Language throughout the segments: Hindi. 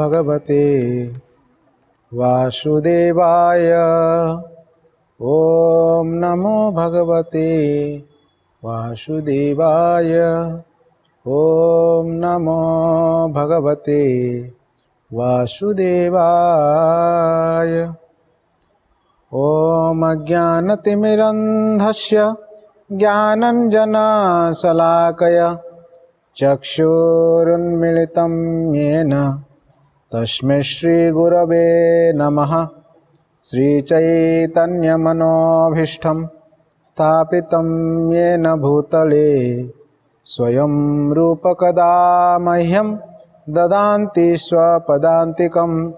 भगवते वासुदेवाय। ओम नमो भगवते वासुदेवाय। ओम नमो भगवते वासुदेवाय। ओम अज्ञानतिमिरन्धस्य ज्ञानञ्जनशलाकया चक्षुरुन्मिलितं येन तस्मै श्रीगुरवे नमः। श्रीचैतन्यमनोभीष्टं स्थापितं येन भूतले स्वयं रूपकदा मह्यं ददान्ति स्वपदान्तिकं।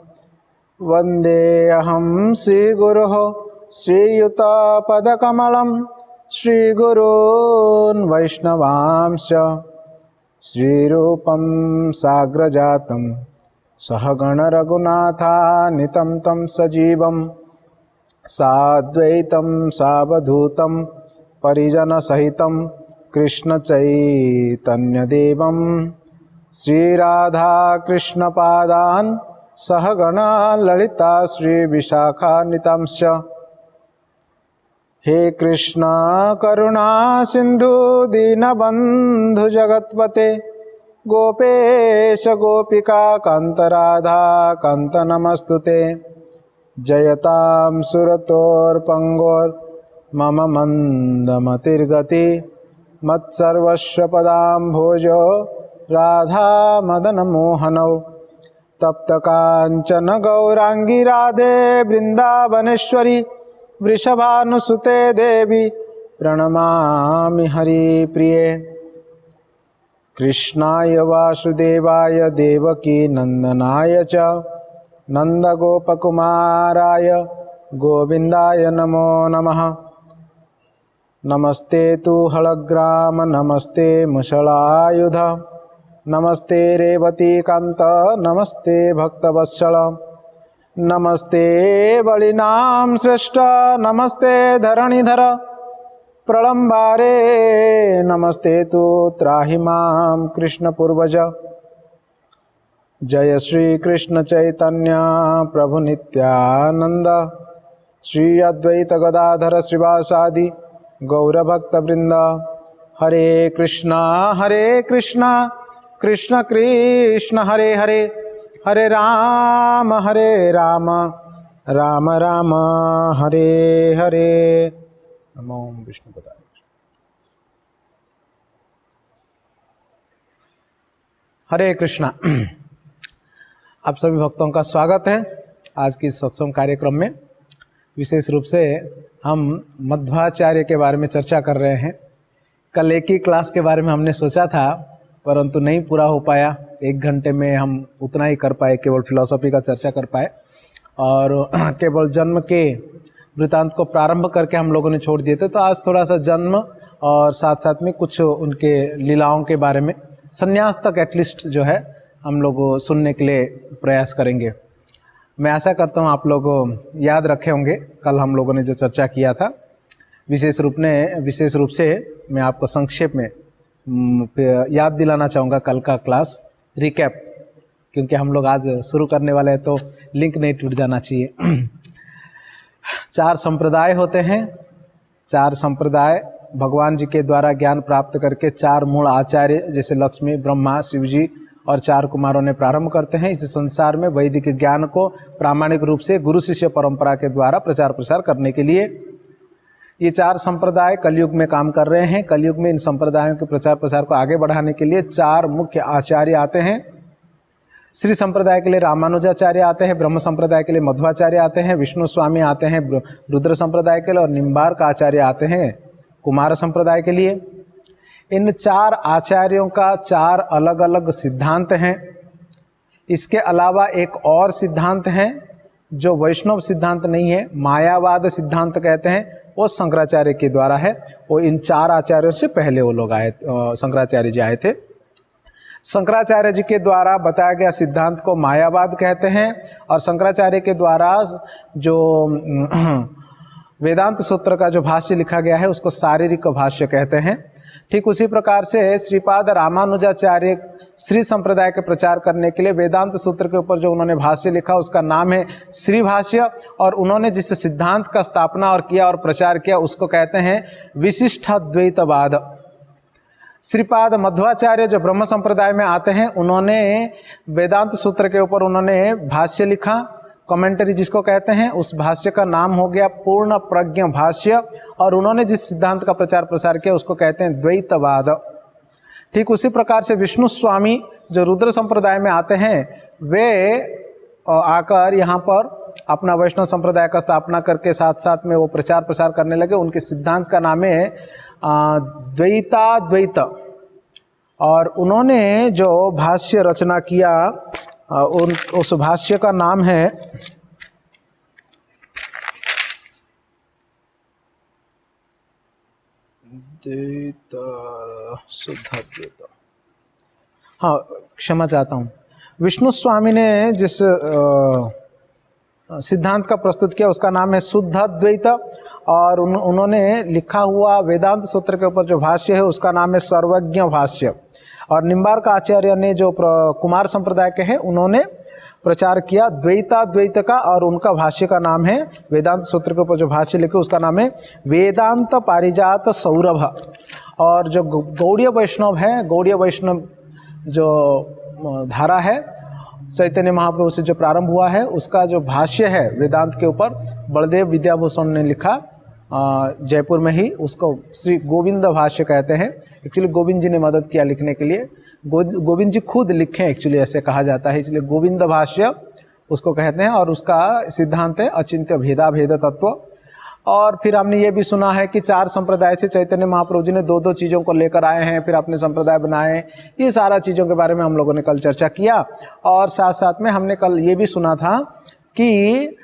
वन्देऽहं श्रीगुरोः श्रीयुतपदकमलं श्रीगुरून् वैष्णवांश्च। श्रीरूपं साग्रजातं सहगणरघुनाथान्वितं तं सजीवं साद्वैतं सावधूतं परिजनसहितं कृष्णचैतन्यदेवं श्रीराधाकृष्णपादान् सहगणा ललिता श्रीविशाखान्वितांश्च। हे कृष्ण करुणा सिंधु दीनबंधु जगत्पते गोपेश गोपिका कांत राधा कांत नमस्तुते। जयतां सुरतोर्पंगोर मम मंदमतिर्गति मत्सर्वस्व पदाम्भोजो राधा मदन मोहनौ। तप्त कांचन गौरांगी राधे वृंदावनेश्वरी वृषभानुसुते देवी प्रणमामि हरिप्रिये। कृष्णाय वासुदेवाय देवकी नंदनाय च नंदगोपकुमाराय गोविंदाय नमो नमः। नमस्ते तु हलग्राम नमस्ते मुसलायुध नमस्ते रेवतीकांत नमस्ते भक्तवत्सल। नमस्ते बलिनां श्रेष्ठ नमस्ते धरणीधर प्रलंबारे नमस्ते तु त्राहि मां कृष्ण पूर्वज। जय श्री कृष्ण चैतन्य प्रभु नित्यानंद श्री अद्वैत गदाधर श्रीवासादि गौरभक्तवृंद। हरे कृष्णा कृष्ण कृष्ण हरे हरे हरे राम राम राम हरे हरे। नमो विष्णुपदाय। हरे कृष्णा। आप सभी भक्तों का स्वागत है आज की सत्संग कार्यक्रम में। विशेष रूप से हम मध्वाचार्य के बारे में चर्चा कर रहे हैं। कल एक ही क्लास के बारे में हमने सोचा था परंतु नहीं पूरा हो पाया। 1 घंटे में हम उतना ही कर पाए, केवल फिलॉसफी का चर्चा कर पाए और केवल जन्म के वृतांत को प्रारंभ करके हम लोगों ने छोड़ दिए थे। तो आज थोड़ा सा जन्म और साथ साथ में कुछ उनके लीलाओं के बारे में, संन्यास तक एटलीस्ट जो है हम लोग सुनने के लिए प्रयास करेंगे। मैं आशा करता हूँ आप लोग याद रखे होंगे कल हम लोगों ने जो चर्चा किया था। विशेष रूप से मैं आपको संक्षेप में याद दिलाना चाहूँगा कल का क्लास रिकैप, क्योंकि हम लोग आज शुरू करने वाले हैं तो लिंक नहीं टूट जाना चाहिए। 4 संप्रदाय होते हैं। 4 संप्रदाय भगवान जी के द्वारा ज्ञान प्राप्त करके 4 मूल आचार्य जैसे लक्ष्मी, ब्रह्मा, शिव जी और 4 कुमारों ने प्रारंभ करते हैं। इस संसार में वैदिक ज्ञान को प्रामाणिक रूप से गुरु शिष्य परंपरा के द्वारा प्रचार प्रसार करने के लिए ये 4 संप्रदाय कलयुग में काम कर रहे हैं। कलयुग में इन संप्रदायों के प्रचार प्रसार को आगे बढ़ाने के लिए 4 मुख्य आचार्य आते हैं। श्री संप्रदाय के लिए रामानुजाचार्य आते हैं, ब्रह्म संप्रदाय के लिए मध्वाचार्य आते हैं, विष्णु स्वामी आते हैं रुद्र संप्रदाय के लिए और निम्बार्क आचार्य आते हैं कुमार संप्रदाय के लिए। इन 4 आचार्यों का 4 अलग अलग सिद्धांत हैं। इसके अलावा एक और सिद्धांत है जो वैष्णव सिद्धांत नहीं है, मायावाद सिद्धांत कहते हैं, वो शंकराचार्य के द्वारा है। वो इन 4 आचार्यों से पहले वो लोग आए, शंकराचार्य जी आए थे। शंकराचार्य जी के द्वारा बताया गया सिद्धांत को मायावाद कहते हैं और शंकराचार्य के द्वारा जो वेदांत सूत्र का जो भाष्य लिखा गया है उसको शारीरिक भाष्य कहते हैं। ठीक उसी प्रकार से श्रीपाद रामानुजाचार्य श्री संप्रदाय के प्रचार करने के लिए वेदांत सूत्र के ऊपर जो उन्होंने भाष्य लिखा उसका नाम है श्री भाष्य, और उन्होंने जिस सिद्धांत का स्थापना और किया और प्रचार किया उसको कहते हैं विशिष्टाद्वैतवाद। श्रीपाद मध्वाचार्य जो ब्रह्म संप्रदाय में आते हैं, उन्होंने वेदांत सूत्र के ऊपर उन्होंने भाष्य लिखा, कमेंटरी जिसको कहते हैं, उस भाष्य का नाम हो गया पूर्ण प्रज्ञ भाष्य, और उन्होंने जिस सिद्धांत का प्रचार प्रसार किया उसको कहते हैं द्वैतवाद। ठीक उसी प्रकार से विष्णु स्वामी जो रुद्र संप्रदाय में आते हैं, वे आकर यहाँ पर अपना वैष्णव संप्रदाय का स्थापना करके साथ साथ में वो प्रचार प्रसार करने लगे। उनके सिद्धांत का नाम है द्वैताद्वैत, और उन्होंने जो भाष्य रचना किया उस भाष्य का नाम है द्वैत शुद्धाद्वैत। हाँ, क्षमा चाहता हूँ। विष्णु स्वामी ने जिस सिद्धांत का प्रस्तुत किया उसका नाम है शुद्धाद्वैत, और उन्होंने लिखा हुआ वेदांत सूत्र के ऊपर जो भाष्य है उसका नाम है सर्वज्ञ भाष्य। और निम्बार्क आचार्य ने जो कुमार संप्रदाय के हैं उन्होंने प्रचार किया द्वैताद्वैत का, और उनका भाष्य का नाम है, वेदांत सूत्र के ऊपर जो भाष्य लिखे उसका नाम है वेदांत पारिजात सौरभ। और जो गौड़ीय वैष्णव है, गौड़ीय वैष्णव जो धारा है चैतन्य महाप्रभु से जो प्रारंभ हुआ है, उसका जो भाष्य है वेदांत के ऊपर बलदेव विद्याभूषण ने लिखा जयपुर में ही, उसको श्री गोविंद भाष्य कहते हैं। एक्चुअली गोविंद जी ने मदद किया लिखने के लिए, गोविंद जी खुद लिखे एक्चुअली ऐसे कहा जाता है, इसलिए गोविंद भाष्य उसको कहते हैं। और उसका सिद्धांत है अचिंत्य भेदा भेद तत्व। और फिर हमने ये भी सुना है कि 4 संप्रदाय से चैतन्य महाप्रभु जी ने 2-2 चीज़ों को लेकर आए हैं, फिर अपने संप्रदाय बनाए। ये सारा चीज़ों के बारे में हम लोगों ने कल चर्चा किया। और साथ साथ में हमने कल ये भी सुना था कि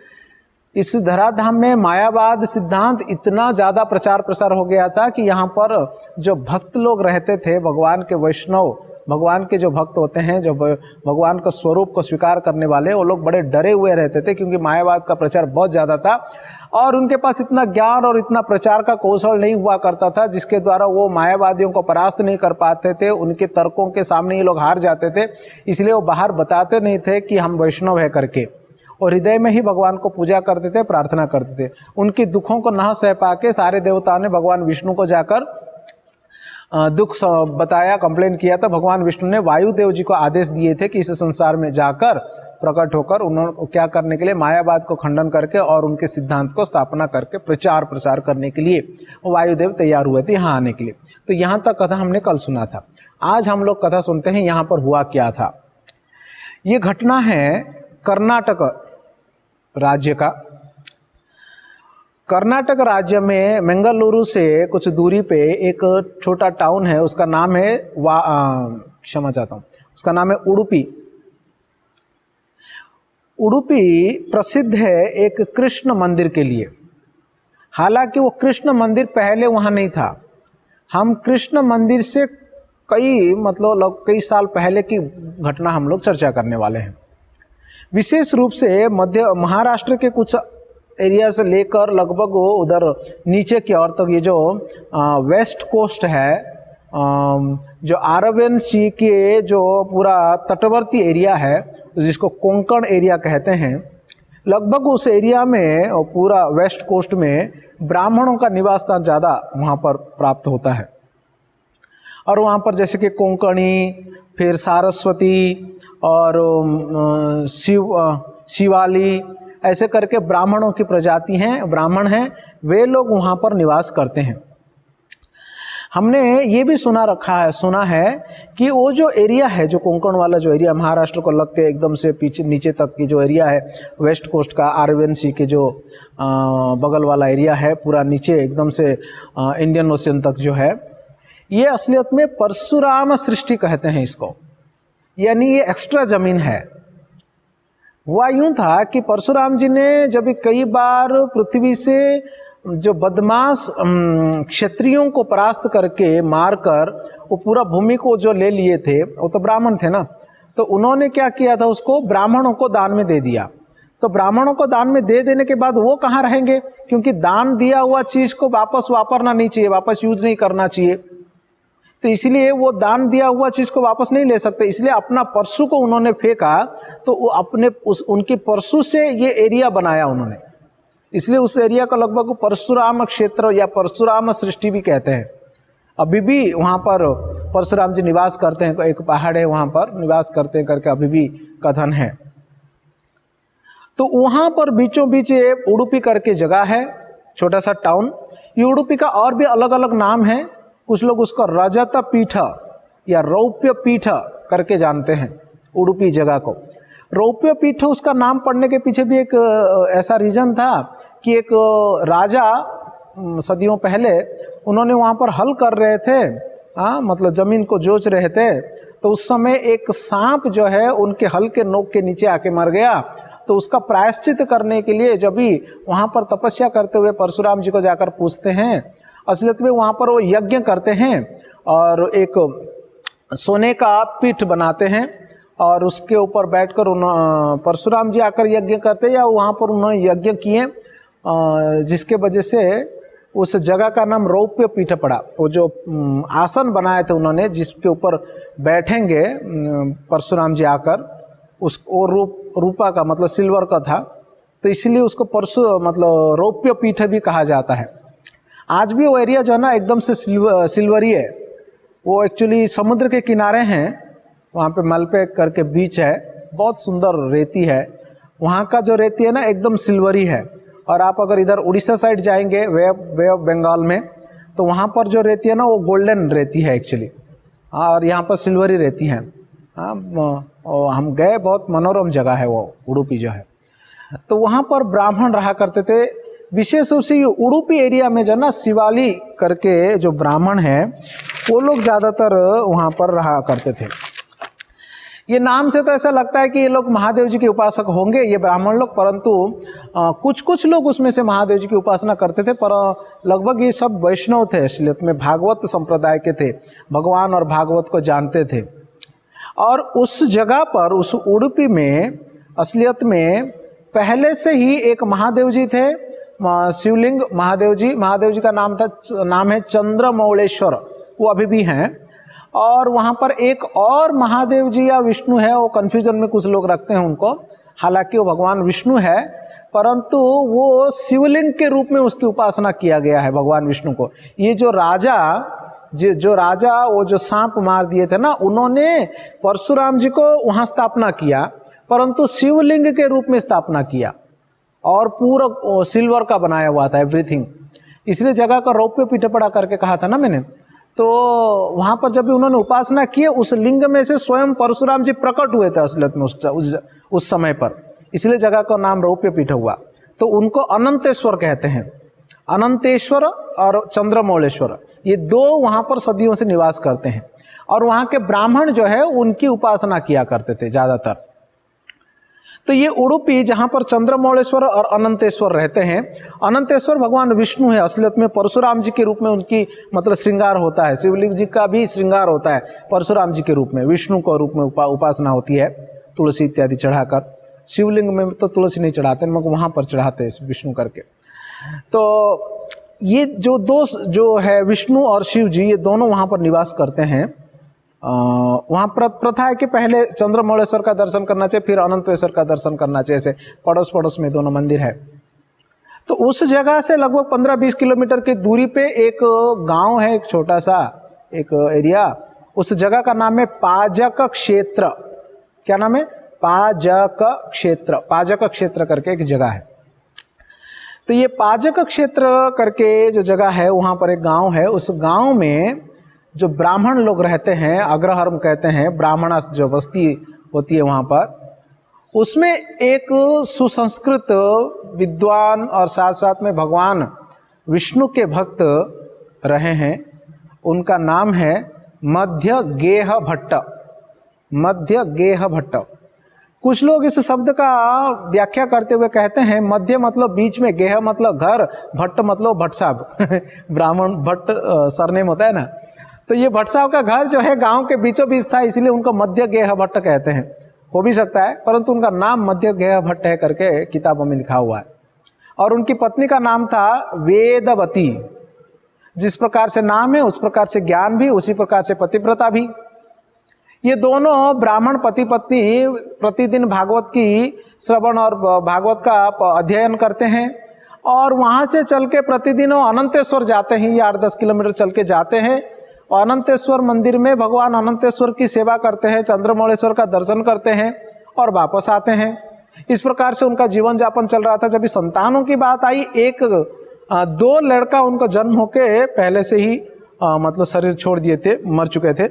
इस धराधाम में मायावाद सिद्धांत इतना ज़्यादा प्रचार प्रसार हो गया था कि यहाँ पर जो भक्त लोग रहते थे, भगवान के वैष्णव, भगवान के जो भक्त होते हैं, जो भगवान का स्वरूप को स्वीकार करने वाले, वो लोग बड़े डरे हुए रहते थे क्योंकि मायावाद का प्रचार बहुत ज़्यादा था और उनके पास इतना ज्ञान और इतना प्रचार का कौशल नहीं हुआ करता था जिसके द्वारा वो मायावादियों को परास्त नहीं कर पाते थे। उनके तर्कों के सामने ये लोग हार जाते थे, इसलिए वो बाहर बताते नहीं थे कि हम वैष्णव है करके, और हृदय में ही भगवान को पूजा करते थे, प्रार्थना करते थे। उनके दुखों को न सह पाके सारे देवताओं ने भगवान विष्णु को जाकर दुख बताया, कंप्लेन किया। तो भगवान विष्णु ने वायुदेव जी को आदेश दिए थे कि इस संसार में जाकर प्रकट होकर उन्होंने क्या करने के लिए, मायावाद को खंडन करके और उनके सिद्धांत को स्थापना करके प्रचार प्रसार करने के लिए वायुदेव तैयार हुए थे यहाँ आने के लिए। तो यहाँ तक कथा हमने कल सुना था। आज हम लोग कथा सुनते हैं यहाँ पर हुआ क्या था। ये घटना है कर्नाटक राज्य का। कर्नाटक राज्य में मंगलुरु से कुछ दूरी पे एक छोटा टाउन है, उसका नाम है क्षमा चाहता हूँ, उसका नाम है उडुपी। उडुपी प्रसिद्ध है एक कृष्ण मंदिर के लिए। हालांकि वो कृष्ण मंदिर पहले वहाँ नहीं था। हम कृष्ण मंदिर से कई साल पहले की घटना हम लोग चर्चा करने वाले हैं। विशेष रूप से मध्य महाराष्ट्र के कुछ एरिया से लेकर लगभग उधर नीचे की ओर तक ये जो वेस्ट कोस्ट है, जो अरेबियन सी के जो पूरा तटवर्ती एरिया है जिसको कोंकण एरिया कहते हैं, लगभग उस एरिया में और पूरा वेस्ट कोस्ट में ब्राह्मणों का निवास स्थान ज़्यादा वहाँ पर प्राप्त होता है। और वहाँ पर जैसे कि कोंकणी, फिर सारस्वती और शिवाली, ऐसे करके ब्राह्मणों की प्रजाति हैं, ब्राह्मण हैं, वे लोग वहाँ पर निवास करते हैं। हमने ये भी सुना है कि वो जो एरिया है, जो कोंकण वाला जो एरिया, महाराष्ट्र को लग के एकदम से पीछे नीचे तक की जो एरिया है वेस्ट कोस्ट का, अरेबियन सी के जो बगल वाला एरिया है, पूरा नीचे एकदम से इंडियन ओशियन तक जो है, ये असलियत में परशुराम सृष्टि कहते हैं इसको, यानी ये एक्स्ट्रा ज़मीन है। हुआ यूँ था कि परशुराम जी ने जब कई बार पृथ्वी से जो बदमाश क्षत्रियों को परास्त करके मारकर वो पूरा भूमि को जो ले लिए थे, वो तो ब्राह्मण थे ना, तो उन्होंने क्या किया था, उसको ब्राह्मणों को दान में दे दिया। तो ब्राह्मणों को दान में दे देने के बाद वो कहाँ रहेंगे, क्योंकि दान दिया हुआ चीज़ को वापस वापरना नहीं चाहिए, वापस यूज नहीं करना चाहिए। तो तो इसलिए वो दान दिया हुआ चीज़ को वापस नहीं ले सकते, इसलिए अपना परशु को उन्होंने फेंका, तो वो अपने उनकी परशु से ये एरिया बनाया उन्होंने, इसलिए उस एरिया का लगभग परशुराम क्षेत्र या परशुराम सृष्टि भी कहते हैं। अभी भी वहाँ पर परशुराम जी निवास करते हैं, एक पहाड़ है वहाँ पर निवास करते हैं करके अभी भी कथन है। तो वहाँ पर बीचों बीच ये उडुपी करके जगह है, छोटा सा टाउन। ये उडुपी का और भी अलग अलग नाम है, कुछ लोग उसको रजत पीठ या रौप्य पीठ करके जानते हैं उडुपी जगह को। रौप्य पीठ उसका नाम पड़ने के पीछे भी एक ऐसा रीज़न था कि एक राजा सदियों पहले उन्होंने वहाँ पर हल कर रहे थे, मतलब ज़मीन को जोत रहे थे, तो उस समय एक सांप जो है उनके हल के नोक के नीचे आके मर गया। तो उसका प्रायश्चित करने के लिए जब भी वहाँ पर तपस्या करते हुए परशुराम जी को जाकर पूछते हैं, असलियत में वहाँ पर वो यज्ञ करते हैं और एक सोने का पीठ बनाते हैं और उसके ऊपर बैठकर परशुराम जी आकर यज्ञ करते, या वहाँ पर उन्होंने यज्ञ किए, जिसके वजह से उस जगह का नाम रौप्य पीठ पड़ा। वो जो आसन बनाए थे उन्होंने जिसके ऊपर बैठेंगे परशुराम जी आकर, उस रूपा का मतलब सिल्वर का था, तो इसलिए उसको मतलब रौप्य पीठ भी कहा जाता है। आज भी वो एरिया जो है ना एकदम से सिल्वरी है, वो एक्चुअली समुद्र के किनारे हैं, वहाँ पे मलपे करके बीच है, बहुत सुंदर रेती है, वहाँ का जो रेती है ना एकदम सिल्वरी है। और आप अगर इधर उड़ीसा साइड जाएंगे वे ऑफ बंगाल में, तो वहाँ पर जो रेती है ना वो गोल्डन रेती है एक्चुअली, और यहाँ पर सिल्वरी रेती है। हम गए, बहुत मनोरम जगह है वो उडुपी जो है। तो वहाँ पर ब्राह्मण रहा करते थे, विशेष रूप से ये उडुपी एरिया में जो ना शिवाली करके जो ब्राह्मण हैं वो लोग ज़्यादातर वहाँ पर रहा करते थे। ये नाम से तो ऐसा लगता है कि ये लोग महादेव जी के उपासक होंगे ये ब्राह्मण लोग, परंतु कुछ कुछ लोग उसमें से महादेव जी की उपासना करते थे, पर लगभग ये सब वैष्णव थे, असलियत में भागवत संप्रदाय के थे, भगवान और भागवत को जानते थे। और उस जगह पर उस उडुपी में असलियत में पहले से ही एक महादेव जी थे, शिवलिंग महादेव जी का नाम है चंद्रमौलेश्वर, वो अभी भी हैं। और वहाँ पर एक और महादेव जी या विष्णु है, वो कन्फ्यूजन में कुछ लोग रखते हैं उनको, हालांकि वो भगवान विष्णु है, परंतु वो शिवलिंग के रूप में उसकी उपासना किया गया है भगवान विष्णु को। ये जो राजा वो जो सांप मार दिए थे ना, उन्होंने परशुराम जी को वहाँ स्थापना किया, परंतु शिवलिंग के रूप में स्थापना किया और पूरा सिल्वर का बनाया हुआ था एवरीथिंग, इसलिए जगह का रौप्य पीठ पड़ा करके कहा था ना मैंने। तो वहाँ पर जब भी उन्होंने उपासना की, उस लिंग में से स्वयं परशुराम जी प्रकट हुए थे असलियत में उस समय पर, इसलिए जगह का नाम रौप्य पीठ हुआ। तो उनको अनंतेश्वर कहते हैं, अनंतेश्वर और चंद्रमौलेश्वर, ये दो वहाँ पर सदियों से निवास करते हैं। और वहाँ के ब्राह्मण जो है उनकी उपासना किया करते थे ज़्यादातर। तो ये उडुपी जहाँ पर चंद्रमौलेश्वर और अनंतेश्वर रहते हैं, अनंतेश्वर भगवान विष्णु है, असलियत में परशुराम जी के रूप में उनकी मतलब श्रृंगार होता है, शिवलिंग जी का भी श्रृंगार होता है परशुराम जी के रूप में, विष्णु को रूप में उपासना होती है तुलसी इत्यादि चढ़ाकर। शिवलिंग में तो तुलसी नहीं चढ़ाते, मगर वहाँ पर चढ़ाते हैं विष्णु करके। तो ये जो दो जो है विष्णु और शिव जी, ये दोनों वहाँ पर निवास करते हैं। वहाँ प्रथा है कि पहले चंद्रमौलेश्वर का दर्शन करना चाहिए, फिर अनंतेश्वर का दर्शन करना चाहिए, ऐसे पड़ोस पड़ोस में दोनों मंदिर है। तो उस जगह से लगभग 15-20 किलोमीटर की दूरी पे एक गांव है, एक छोटा सा एक एरिया, उस जगह का नाम है पाजक क्षेत्र। क्या नाम है? पाजक क्षेत्र। पाजक क्षेत्र करके एक जगह है। तो ये पाजक क्षेत्र करके जो जगह है, वहाँ पर एक गांव है। उस गांव में जो ब्राह्मण लोग रहते हैं, अग्रहर्म कहते हैं, ब्राह्मण जो बस्ती होती है वहाँ पर, उसमें एक सुसंस्कृत विद्वान और साथ साथ में भगवान विष्णु के भक्त रहे हैं। उनका नाम है मध्य गेह भट्ट। मध्य गेह भट्ट। कुछ लोग इस शब्द का व्याख्या करते हुए कहते हैं मध्य मतलब बीच में, गेह मतलब घर, भट्ट मतलब भट्ट साहब ब्राह्मण भट्ट सरनेम होता है ना, तो ये भट्ट साहब का घर जो है गांव के बीचों बीच था, इसलिए उनको मध्य गेह भट्ट कहते हैं। हो भी सकता है, परंतु उनका नाम मध्य गेह भट्ट है करके किताबों में लिखा हुआ है। और उनकी पत्नी का नाम था वेदवती। जिस प्रकार से नाम है उस प्रकार से ज्ञान भी, उसी प्रकार से पतिव्रता भी। ये दोनों ब्राह्मण पति पत्नी प्रतिदिन भागवत की श्रवण और भागवत का अध्ययन करते हैं और वहाँ से चल के प्रतिदिन वो अनंतेश्वर जाते हैं। ये 8-10 किलोमीटर चल के जाते हैं और अनंतेश्वर मंदिर में भगवान अनंतेश्वर की सेवा करते हैं, चंद्रमौलेश्वर का दर्शन करते हैं और वापस आते हैं। इस प्रकार से उनका जीवन यापन चल रहा था। जब संतानों की बात आई, 2 लड़का उनका जन्म होके पहले से ही मतलब शरीर छोड़ दिए थे, मर चुके थे,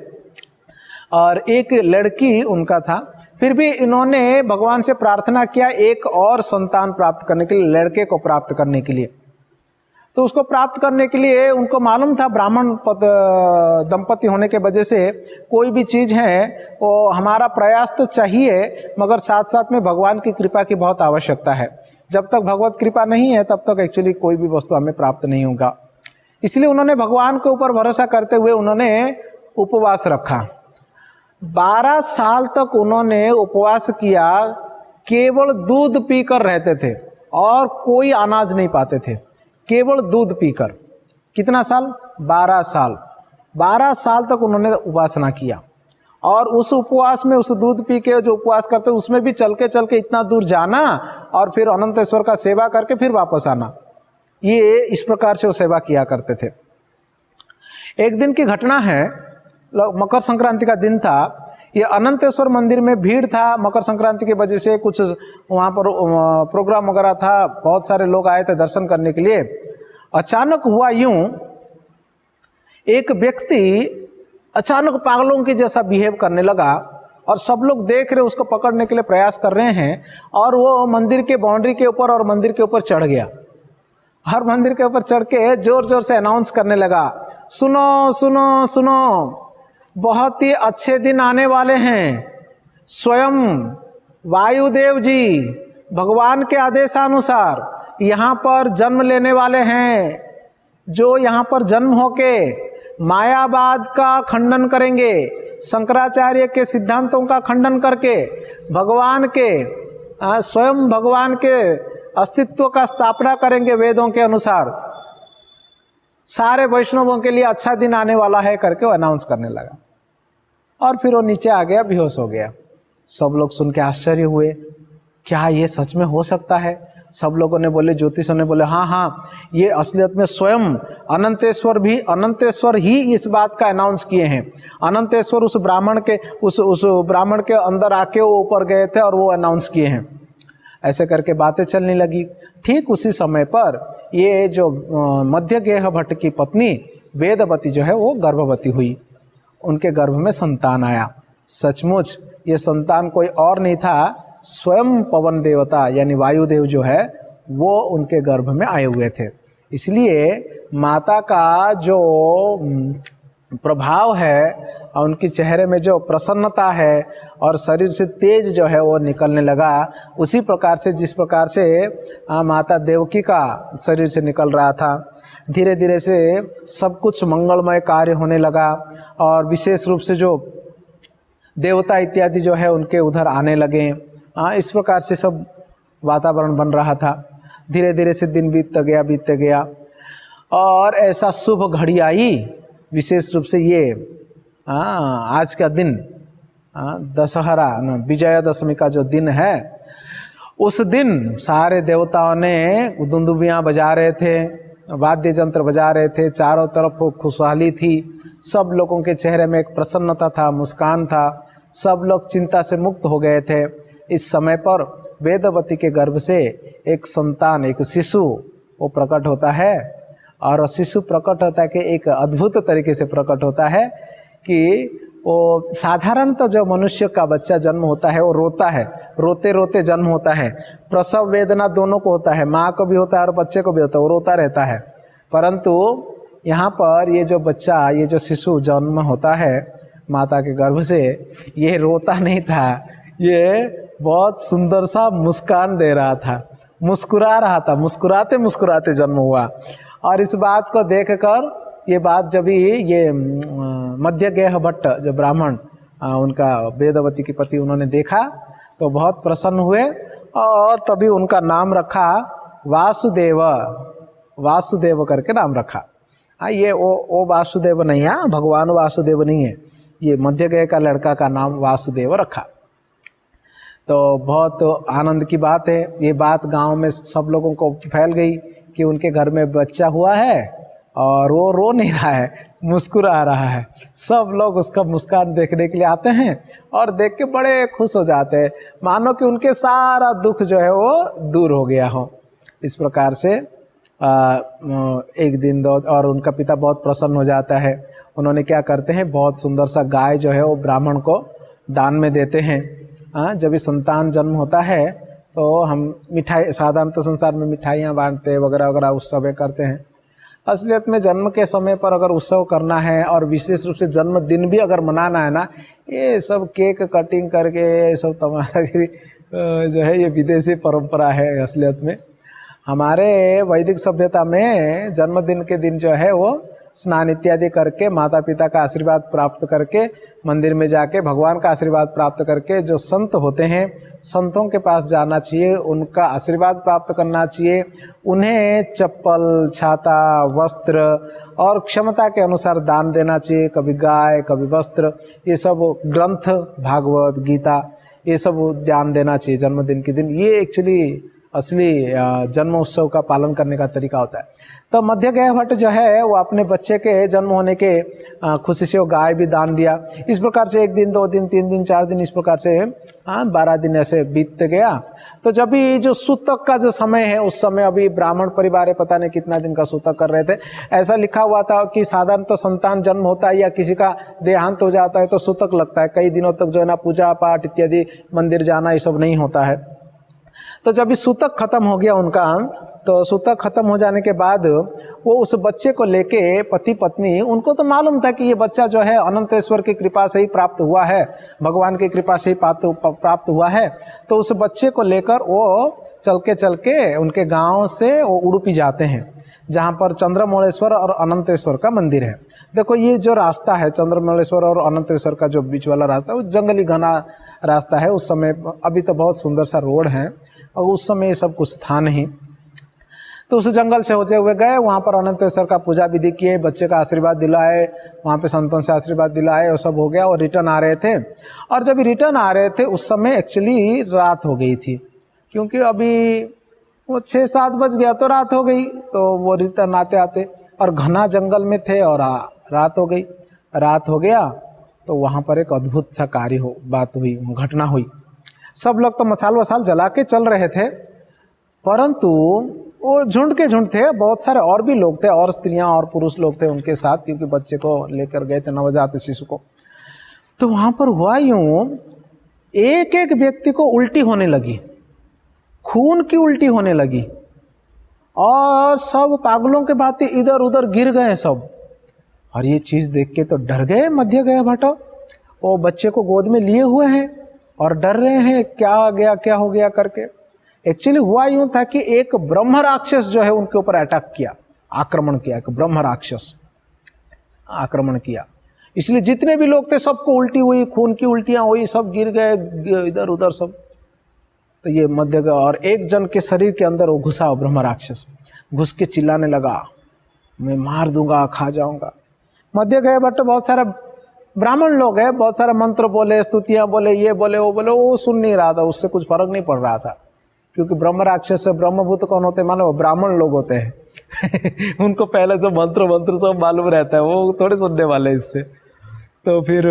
और एक लड़की उनका था। फिर भी इन्होंने भगवान से प्रार्थना किया एक और संतान प्राप्त करने के लिए, लड़के को प्राप्त करने के लिए। तो उसको प्राप्त करने के लिए उनको मालूम था ब्राह्मण दंपति होने के वजह से कोई भी चीज़ है वो हमारा प्रयास तो चाहिए, मगर साथ साथ में भगवान की कृपा की बहुत आवश्यकता है। जब तक भगवत कृपा नहीं है तब तक एक्चुअली कोई भी वस्तु हमें प्राप्त नहीं होगा। इसलिए उन्होंने भगवान के ऊपर भरोसा करते हुए उन्होंने उपवास रखा। 12 साल तक उन्होंने उपवास किया, केवल दूध पीकर रहते थे और कोई अनाज नहीं पाते थे, केवल दूध पीकर। कितना साल? 12 साल। 12 साल तक उन्होंने उपासना किया और उस उपवास में, उस दूध पी के जो उपवास करते उसमें भी चल के इतना दूर जाना और फिर अनंतेश्वर का सेवा करके फिर वापस आना। ये इस प्रकार से वो सेवा किया करते थे। एक दिन की घटना है, मकर संक्रांति का दिन था। ये अनंतेश्वर मंदिर में भीड़ था, मकर संक्रांति की वजह से कुछ वहाँ पर प्रोग्राम वगैरह था, बहुत सारे लोग आए थे दर्शन करने के लिए। अचानक हुआ यूं, एक व्यक्ति अचानक पागलों के जैसा बिहेव करने लगा और सब लोग देख रहे, उसको पकड़ने के लिए प्रयास कर रहे हैं और वो मंदिर के बाउंड्री के ऊपर और मंदिर के ऊपर चढ़ गया। हर मंदिर के ऊपर चढ़ के जोर जोर से अनाउंस करने लगा, सुनो सुनो सुनो, बहुत ही अच्छे दिन आने वाले हैं। स्वयं वायुदेव जी भगवान के आदेशानुसार यहाँ पर जन्म लेने वाले हैं, जो यहाँ पर जन्म होके मायावाद का खंडन करेंगे, शंकराचार्य के सिद्धांतों का खंडन करके भगवान के स्वयं भगवान के अस्तित्व का स्थापना करेंगे वेदों के अनुसार। सारे वैष्णवों के लिए अच्छा दिन आने वाला है करके वो अनाउंस करने लगा और फिर वो नीचे आ गया, बेहोश हो गया। सब लोग सुन के आश्चर्य हुए, क्या ये सच में हो सकता है? सब लोगों ने बोले, ज्योतिषों ने बोले हाँ, ये असलियत में स्वयं अनंतेश्वर ही इस बात का अनाउंस किए हैं। अनंतेश्वर उस ब्राह्मण के अंदर आके वो ऊपर गए थे और वो अनाउंस किए हैं। ऐसे करके बातें चलने लगी। ठीक उसी समय पर ये जो मध्यगेह भट्ट की पत्नी वेदवती जो है वो गर्भवती हुई, उनके गर्भ में संतान आया। सचमुच ये संतान कोई और नहीं था, स्वयं पवन देवता यानी वायुदेव जो है वो उनके गर्भ में आए हुए थे। इसलिए माता का जो प्रभाव है, उनके चेहरे में जो प्रसन्नता है और शरीर से तेज जो है वो निकलने लगा, उसी प्रकार से जिस प्रकार से माता देवकी का शरीर से निकल रहा था। धीरे धीरे से सब कुछ मंगलमय कार्य होने लगा और विशेष रूप से जो देवता इत्यादि जो है उनके उधर आने लगे। इस प्रकार से सब वातावरण बन रहा था। धीरे धीरे से दिन बीतते गया और ऐसा शुभ घड़ी आई, विशेष रूप से ये आज का दिन दशहरा विजयादशमी का जो दिन है, उस दिन सारे देवताओं ने दुंदुबियाँ बजा रहे थे, वाद्य यंत्र बजा रहे थे, चारों तरफ खुशहाली थी, सब लोगों के चेहरे में एक प्रसन्नता था, मुस्कान था, सब लोग चिंता से मुक्त हो गए थे। इस समय पर वेदवती के गर्भ से एक संतान, एक शिशु वो प्रकट होता है और शिशु प्रकट होता है कि एक अद्भुत तरीके से प्रकट होता है कि वो साधारणतः जो मनुष्य का बच्चा जन्म होता है वो रोता है, रोते रोते जन्म होता है। प्रसव वेदना दोनों को होता है, माँ को भी होता है और बच्चे को भी होता है, वो रोता रहता है। परंतु यहाँ पर ये जो बच्चा, ये जो शिशु जन्म होता है माता के गर्भ से, ये रोता नहीं था, ये बहुत सुंदर सा मुस्कान दे रहा था, मुस्कुरा रहा था, मुस्कुराते मुस्कुराते जन्म हुआ। और इस बात को देखकर ये बात जब ये मध्यगेह भट्ट जो ब्राह्मण उनका वेदवती की पति उन्होंने देखा तो बहुत प्रसन्न हुए और तभी उनका नाम रखा वासुदेव, वासुदेव करके नाम रखा। हाँ, ये वो वासुदेव नहीं है, भगवान वासुदेव नहीं है, ये मध्यगया का लड़का का नाम वासुदेव रखा। तो बहुत आनंद की बात है, ये बात गांव में सब लोगों को फैल गई कि उनके घर में बच्चा हुआ है और वो रो नहीं रहा है, मुस्कुरा रहा है। सब लोग उसका मुस्कान देखने के लिए आते हैं और देख के बड़े खुश हो जाते हैं, मानो कि उनके सारा दुख जो है वो दूर हो गया हो। इस प्रकार से एक दिन दो, और उनका पिता बहुत प्रसन्न हो जाता है। उन्होंने क्या करते हैं, बहुत सुंदर सा गाय जो है वो ब्राह्मण को दान में देते हैं। जब भी संतान जन्म होता है तो हम मिठाई, साधारणतः संसार में मिठाइयाँ बांटते वगैरह वगैरह उत्सव करते हैं। असलियत में जन्म के समय पर अगर उत्सव करना है और विशेष रूप से जन्मदिन भी अगर मनाना है ना, ये सब केक कटिंग करके ये सब तमाशागिरी जो है ये विदेशी परंपरा है। असलियत में हमारे वैदिक सभ्यता में जन्मदिन के दिन जो है वो स्नान इत्यादि करके माता पिता का आशीर्वाद प्राप्त करके मंदिर में जाके भगवान का आशीर्वाद प्राप्त करके जो संत होते हैं संतों के पास जाना चाहिए, उनका आशीर्वाद प्राप्त करना चाहिए। उन्हें चप्पल, छाता, वस्त्र और क्षमता के अनुसार दान देना चाहिए, कभी गाय, कभी वस्त्र, ये सब ग्रंथ, भागवत गीता, ये सब दान देना चाहिए जन्मदिन के दिन। ये एक्चुअली असली जन्म उत्सव का पालन करने का तरीका होता है। तो मध्यगया भट्ट जो है वो अपने बच्चे के जन्म होने के खुशी से वो गाय भी दान दिया। इस प्रकार से 1 दिन, 2 दिन, 3 दिन, 4 दिन, इस प्रकार से 12 दिन ऐसे बीत गया। तो जब भी जो सूतक का जो समय है, उस समय अभी ब्राह्मण परिवार है, पता नहीं कितना दिन का सूतक कर रहे थे। ऐसा लिखा हुआ था कि साधारणतः संतान जन्म होता है या किसी का देहांत हो जाता है तो सूतक लगता है, कई दिनों तक जो है ना पूजा पाठ इत्यादि मंदिर जाना ये सब नहीं होता है। तो जब इस सूतक खत्म हो गया उनका, तो सूतक खत्म हो जाने के बाद वो उस बच्चे को लेके पति पत्नी, उनको तो मालूम था कि ये बच्चा जो है अनंतेश्वर की कृपा से ही प्राप्त हुआ है, भगवान की कृपा से ही प्राप्त हुआ है। तो उस बच्चे को लेकर वो चल के उनके गांव से वो उडुपी जाते हैं, जहाँ पर चंद्रमौलेश्वर और अनंतेश्वर का मंदिर है। देखो ये जो रास्ता है चंद्रमौलेश्वर और अनंतेश्वर का, जो बीच वाला रास्ता है वो जंगली घना रास्ता है। उस समय, अभी तो बहुत सुंदर सा रोड है और उस समय ये सब कुछ था नहीं। तो उस जंगल से होते हुए गए, वहाँ पर अनंतेश्वर का पूजा विधि किए, बच्चे का आशीर्वाद दिलाए, वहाँ पे संतों से आशीर्वाद दिलाए, वो सब हो गया और रिटर्न आ रहे थे। और जब रिटर्न आ रहे थे उस समय एक्चुअली रात हो गई थी, क्योंकि अभी वो 6-7 बज गया तो रात हो गई। तो वो रिटर्न आते आते और घना जंगल में थे और रात हो गई। रात हो गया तो वहाँ पर एक अद्भुत सा बात हुई, घटना हुई। सब लोग तो मसाल वसाल जला के चल रहे थे, परंतु वो झुंड के झुंड थे, बहुत सारे और भी लोग थे, और स्त्रियां और पुरुष लोग थे उनके साथ, क्योंकि बच्चे को लेकर गए थे, नवजात शिशु को। तो वहाँ पर हुआ यूं, एक एक व्यक्ति को उल्टी होने लगी, खून की उल्टी होने लगी, और सब पागलों के भांति इधर उधर गिर गए सब। और ये चीज़ देख के तो डर गए मध्यगया भट्ट। वो बच्चे को गोद में लिए हुए हैं और डर रहे हैं, क्या हो गया करके। एक्चुअली हुआ यूं था कि एक ब्रह्म राक्षस जो है उनके ऊपर अटैक किया, आक्रमण किया, एक ब्रह्म राक्षस आक्रमण किया। इसलिए जितने भी लोग थे सबको उल्टी हुई, खून की उल्टियां हुई, सब गिर गए इधर उधर सब। तो ये मध्यगया, और एक जन के शरीर के अंदर वो घुसा, ब्रह्म राक्षस घुस के चिल्लाने लगा, मैं मार दूंगा, खा जाऊंगा। मध्यगया भट्ट बहुत सारा ब्राह्मण लोग हैं, बहुत सारा मंत्र बोले, स्तुतियां बोले, ये बोले, वो बोले, वो सुन नहीं रहा था, उससे कुछ फर्क नहीं पड़ रहा था। क्योंकि ब्रह्म राक्षस से ब्रह्मभूत कौन होते हैं मानो, ब्राह्मण लोग होते हैं उनको पहले जो मंत्र सब मालूम रहता है, वो थोड़े सुनने वाले इससे। तो फिर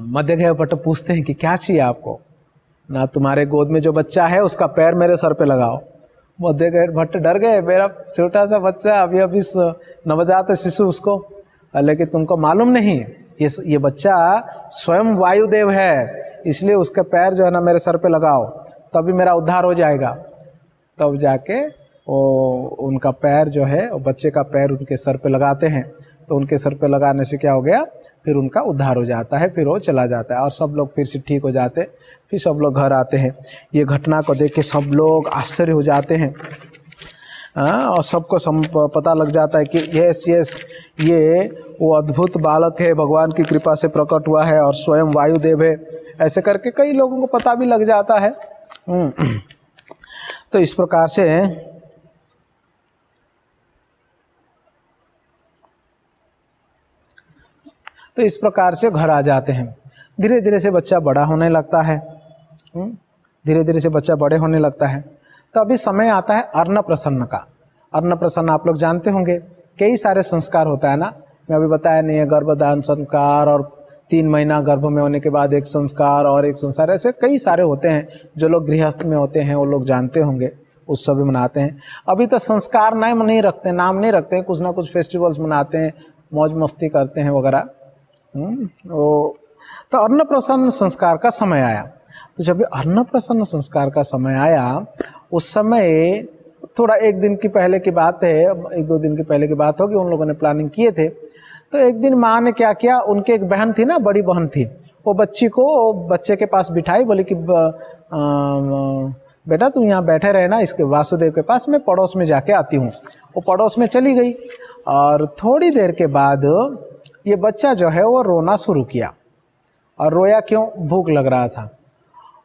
मध्यगया भट्ट पूछते हैं कि क्या चाहिए आपको ना, तुम्हारे गोद में जो बच्चा है उसका पैर मेरे सर पे लगाओ। मध्यगया भट्ट डर गए, मेरा छोटा सा बच्चा अभी नवजात शिशु उसको, लेकिन तुमको मालूम नहीं ये बच्चा स्वयं वायुदेव है, इसलिए उसके पैर जो है ना मेरे सर पे लगाओ, तभी मेरा उद्धार हो जाएगा। तब जाके वो उनका पैर जो है, वो बच्चे का पैर उनके सर पे लगाते हैं। तो उनके सर पे लगाने से क्या हो गया, फिर उनका उद्धार हो जाता है, फिर वो चला जाता है और सब लोग फिर से ठीक हो जाते, फिर सब लोग घर आते हैं। ये घटना को देख के सब लोग आश्चर्य हो जाते हैं, और सबको पता लग जाता है कि यस ये वो अद्भुत बालक है, भगवान की कृपा से प्रकट हुआ है और स्वयं वायुदेव है। ऐसे करके कई लोगों को पता भी लग जाता है। तो इस प्रकार से तो इस प्रकार से घर आ जाते हैं। धीरे धीरे से बच्चा बड़ा होने लगता है, धीरे धीरे से बच्चा बड़े होने लगता है। तो अभी समय आता है अन्नप्रसन्न का। अन्नप्रसन्न आप लोग जानते होंगे, कई सारे संस्कार होता है ना, मैं अभी बताया नहीं है, गर्भधान संस्कार और 3 महीना गर्भ में होने के बाद एक संस्कार और एक संस्कार, ऐसे कई सारे होते हैं। जो लोग गृहस्थ में होते हैं वो लोग जानते होंगे, उत्सव भी मनाते हैं। अभी तो संस्कार नहीं रखते, नाम नहीं रखते हैं, कुछ ना कुछ फेस्टिवल्स मनाते हैं, मौज मस्ती करते हैं वगैरह। तो अन्नप्रसन्न संस्कार का समय आया। तो जब अन्नप्रसन्न संस्कार का समय आया, उस समय थोड़ा 1 दिन की पहले की बात है, 1-2 दिन की पहले की बात होगी, उन लोगों ने प्लानिंग किए थे। तो एक दिन माँ ने क्या किया, उनके एक बहन थी ना, बड़ी बहन थी, वो बच्ची को बच्चे के पास बिठाई, बोली कि बेटा तुम यहाँ बैठे रहे ना इसके वासुदेव के पास, मैं पड़ोस में जाके आती हूँ। वो पड़ोस में चली गई और थोड़ी देर के बाद ये बच्चा जो है वो रोना शुरू किया। और रोया क्यों? भूख लग रहा था।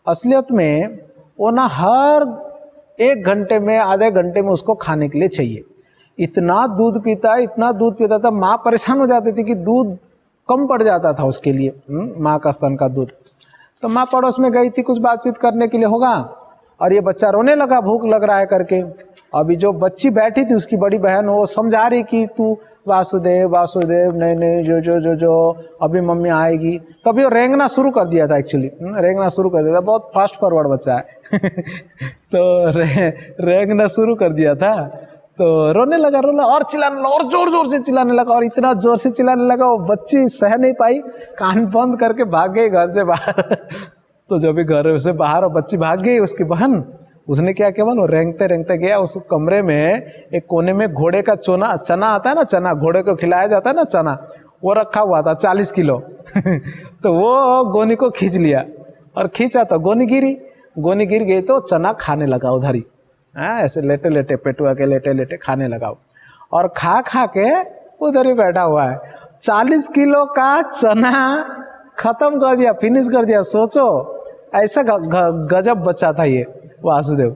असलियत में वो ना हर 1 घंटे में, आधे घंटे में उसको खाने के लिए चाहिए। इतना दूध पीता था, माँ परेशान हो जाती थी कि दूध कम पड़ जाता था उसके लिए, माँ का स्तन का दूध। तो माँ पड़ोस में गई थी कुछ बातचीत करने के लिए होगा, और ये बच्चा रोने लगा भूख लग रहा है करके। अभी जो बच्ची बैठी थी उसकी बड़ी बहन, वो समझा रही कि तू वासुदेव वासुदेव, नहीं जो जो जो जो अभी मम्मी आएगी। तभी वो रेंगना शुरू कर दिया था, एक्चुअली रेंगना शुरू कर दिया था, बहुत फास्ट फॉरवर्ड बच्चा है तो रेंगना शुरू कर दिया था। तो रोने लगा और चिल्लाने लगा, और जोर जोर से चिल्लाने लगा, और इतना जोर से चिल्लाने लगा वो बच्ची सह नहीं पाई, कान बंद करके भाग गई घर से बाहर तो जब भी घर से बाहर बच्ची भाग गई, उसकी बहन, उसने क्या किया वो रेंगते रेंगते गया उस कमरे में, एक कोने में घोड़े का चना आता है ना, चना घोड़े को खिलाया जाता है ना, चना, वो रखा हुआ था 40 किलो तो वो गोनी को खींच लिया, और खींचा तो गोनी गिर गई, तो चना खाने लगा उधर ही, ऐसे लेटे लेटे पेटुआ के लेटे लेटे खाने लगा, और खा के उधर ही बैठा हुआ है। 40 किलो का चना खत्म कर दिया, फिनिश कर दिया। सोचो ऐसा गजब बच्चा था ये वासुदेव।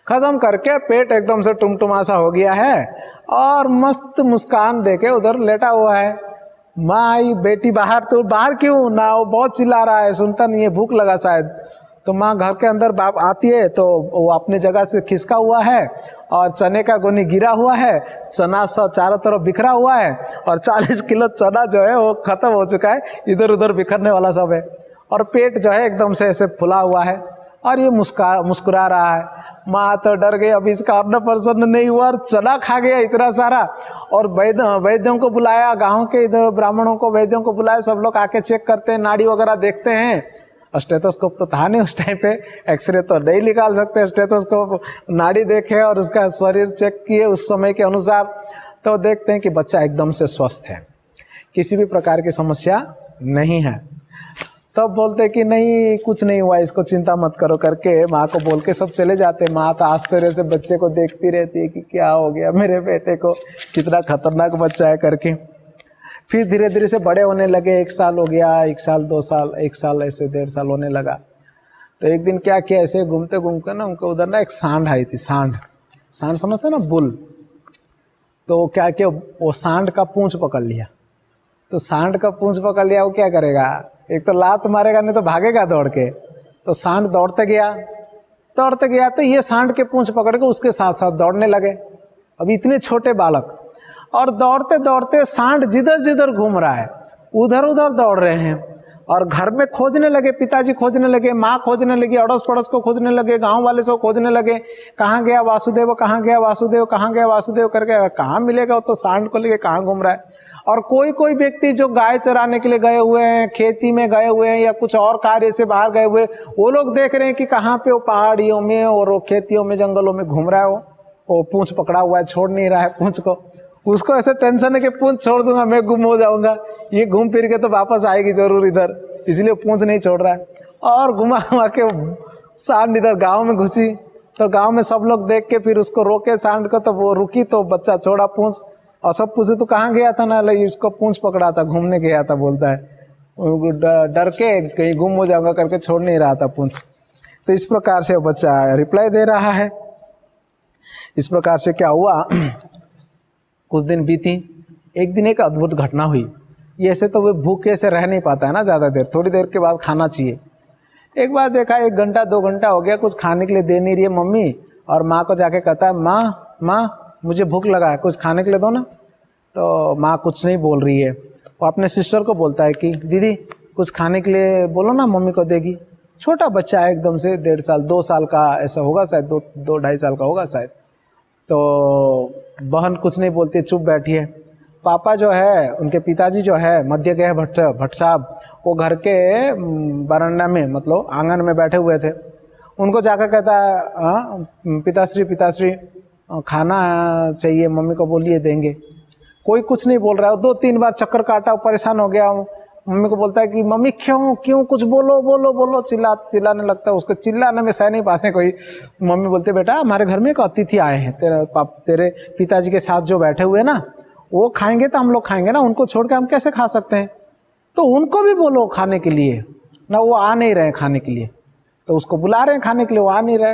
खत्म करके पेट एकदम से टुमटुमासा हो गया है, और मस्त मुस्कान देके उधर लेटा हुआ है। माँ आई, बेटी बाहर, तो बाहर क्यों ना, वो बहुत चिल्ला रहा है, सुनता नहीं है, भूख लगा शायद। तो माँ घर के अंदर बाप आती है, तो वो अपने जगह से खिसका हुआ है, और चने का गोनी गिरा हुआ है, चना सब चारों तरफ बिखरा हुआ है, और 40 किलो चना जो है वो खत्म हो चुका है, इधर उधर बिखरने वाला सब है, और पेट जो है एकदम से ऐसे फुला हुआ है, और ये मुस्कुरा रहा है। माँ तो डर गई, अभी इसका अन्न प्रसन्न नहीं हुआ, और चना खा गया इतना सारा। और वैद्यों को बुलाया, गाँव के इधर ब्राह्मणों को, वैद्यों को बुलाया, सब लोग आके चेक करते हैं, नाड़ी वगैरह देखते हैं। स्टेथोस्कोप तो था नहीं उस टाइम पे, एक्सरे तो नहीं निकाल सकते, स्टेथोस्कोप नाड़ी देखे और उसका शरीर चेक किए उस समय के अनुसार, तो देखते हैं कि बच्चा एकदम से स्वस्थ है, किसी भी प्रकार की समस्या नहीं है। तब बोलते कि नहीं कुछ नहीं हुआ, इसको चिंता मत करो करके माँ को बोल के सब चले जाते। माँ तो आश्चर्य से बच्चे को देखती रहती है कि क्या हो गया मेरे बेटे को, कितना खतरनाक बच्चा है करके। फिर धीरे धीरे से बड़े होने लगे, 1 साल हो गया, 1 साल 2 साल, 1 साल, ऐसे 1.5 साल होने लगा। तो एक दिन क्या किया, ऐसे घूमते घूमते ना उनको उधर ना एक सांड आई थी, सांड समझते ना, बुल। तो क्या किया, वो सांड का पूंछ पकड़ लिया। तो सांड का पूंछ पकड़ लिया, वो क्या करेगा, एक तो लात मारेगा, नहीं तो भागेगा दौड़ के। तो सांड दौड़ते गया, तो ये सांड के पूंछ पकड़ के उसके साथ साथ दौड़ने लगे। अभी इतने छोटे बालक, और दौड़ते दौड़ते सांड जिधर जिधर घूम रहा है उधर उधर दौड़ रहे हैं, और घर में खोजने लगे, पिताजी खोजने लगे, माँ खोजने लगी, अड़ोस पड़ोस को खोजने लगे, गांव वाले सब खोजने लगे, कहाँ गया वासुदेव, कहाँ गया वासुदेव, कहाँ गया वासुदेव करके। कहाँ मिलेगा, वो तो सांड को लेके कहाँ घूम रहा है। और कोई व्यक्ति जो गाय चराने के लिए गए हुए हैं, खेती में गए हुए हैं, या कुछ और कार्य से बाहर गए हुए, वो लोग देख रहे हैं कि कहाँ पे वो पहाड़ियों में और खेतियों में, जंगलों में घूम रहा है, वो पूंछ पकड़ा हुआ है, छोड़ नहीं रहा है पूंछ को। उसको ऐसे टेंशन है कि पूंछ छोड़ दूंगा मैं गुम हो जाऊंगा, ये घूम फिर के तो वापस आएगी जरूर इधर, इसलिए पूंछ नहीं छोड़ रहा है। और घुमा के सांड इधर गांव में घुसी, तो गांव में सब लोग देख के फिर उसको रोके सांड को, तो वो रुकी, तो बच्चा छोड़ा पूंछ, और सब पूछे तो कहाँ गया था ना, ले उसको पूंछ पकड़ा था, घूमने गया था, बोलता है डर के कहीं गुम हो जाऊंगा करके छोड़ नहीं रहा था पूंछ। तो इस प्रकार से बच्चा रिप्लाई दे रहा है। इस प्रकार से क्या हुआ, कुछ दिन बीती, एक दिन एक अद्भुत घटना हुई। ये ऐसे तो वो भूखे से रह नहीं पाता है ना ज़्यादा देर, थोड़ी देर के बाद खाना चाहिए। एक बार देखा 1 घंटा 2 घंटा हो गया, कुछ खाने के लिए दे नहीं रही है मम्मी, और माँ को जाके कहता है माँ मुझे भूख लगा है, कुछ खाने के लिए दो ना। तो माँ कुछ नहीं बोल रही है। वो अपने सिस्टर को बोलता है कि दीदी कुछ खाने के लिए बोलो ना, मम्मी को देगी। छोटा बच्चा है एकदम से, 1.5 साल 2 साल का ऐसा होगा शायद, 2-2.5 साल का होगा शायद। तो बहन कुछ नहीं बोलती, चुप बैठी है। पापा जो है, उनके पिताजी जो है मध्य गए भट्ट साहब, वो घर के बरामदा में मतलब आंगन में बैठे हुए थे। उनको जाकर कहता है पिताश्री खाना चाहिए, मम्मी को बोलिए देंगे। कोई कुछ नहीं बोल रहा है। 2-3 बार चक्कर काटा, परेशान हो गया। मम्मी को बोलता है कि मम्मी क्यों कुछ बोलो, चिल्लाने लगता है। उसको चिल्लाने में सह नहीं पाते कोई। मम्मी बोलते बेटा हमारे घर में एक अतिथि आए हैं, तेरे पिताजी के साथ जो बैठे हुए ना, वो खाएंगे तो हम लोग खाएंगे ना, उनको छोड़ के हम कैसे खा सकते हैं, तो उनको भी बोलो खाने के लिए ना। वो आ नहीं रहे खाने के लिए, तो उसको बुला रहे हैं खाने के लिए, वो आ नहीं रहे।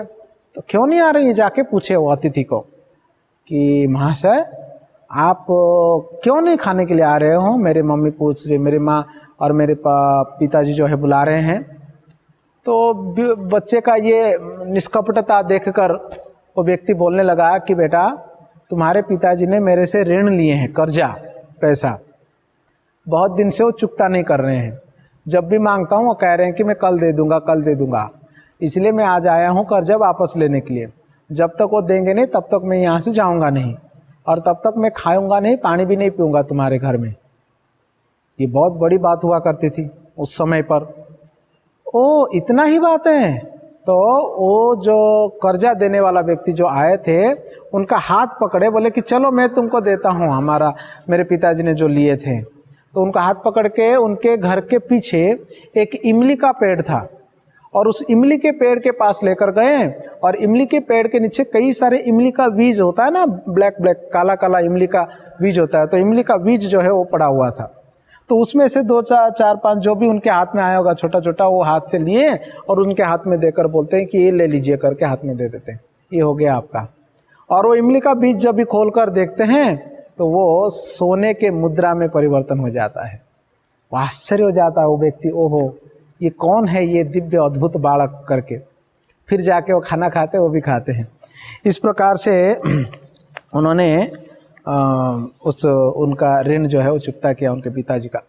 तो क्यों नहीं आ रहे, ये जाके पूछे वो अतिथि को कि महाशय आप क्यों नहीं खाने के लिए आ रहे हो। मेरे मम्मी पूछ रही, मेरी माँ और मेरे पिताजी जो है बुला रहे हैं। तो बच्चे का ये निष्कपटता देखकर वो व्यक्ति बोलने लगा कि बेटा तुम्हारे पिताजी ने मेरे से ऋण लिए हैं, कर्जा पैसा, बहुत दिन से वो चुकता नहीं कर रहे हैं। जब भी मांगता हूँ वो कह रहे हैं कि मैं कल दे दूंगा, इसलिए मैं आज आया हूँ कर्जा वापस लेने के लिए। जब तक वो देंगे नहीं तब तक मैं यहाँ से जाऊँगा नहीं, और तब तक मैं खाऊंगा नहीं, पानी भी नहीं पीऊँगा तुम्हारे घर में। ये बहुत बड़ी बात हुआ करती थी उस समय पर। ओ इतना ही बात है। तो वो जो कर्जा देने वाला व्यक्ति जो आए थे, उनका हाथ पकड़े, बोले कि चलो मैं तुमको देता हूँ, मेरे पिताजी ने जो लिए थे। तो उनका हाथ पकड़ के उनके घर के पीछे एक इमली का पेड़ था, और उस इमली के पेड़ के पास लेकर गए, और इमली के पेड़ के नीचे कई सारे इमली का बीज होता है ना, ब्लैक काला इमली का बीज होता है। तो इमली का बीज जो है वो पड़ा हुआ था। तो उसमें से 2-4-5 जो भी उनके हाथ में आया होगा छोटा छोटा, वो हाथ से लिए और उनके हाथ में देकर बोलते हैं कि ये ले लीजिए, करके हाथ में दे देते हैं, ये हो गया आपका। और वो इमली का बीज जब भी खोल कर देखते हैं तो वो सोने के मुद्रा में परिवर्तन हो जाता है। वो आश्चर्य हो जाता है वो व्यक्ति, ओहो ये कौन है ये दिव्य अद्भुत बालक करके। फिर जाके वो खाना खाते, वो भी खाते हैं। इस प्रकार से उन्होंने उनका ऋण जो है वो चुकता किया उनके पिताजी का।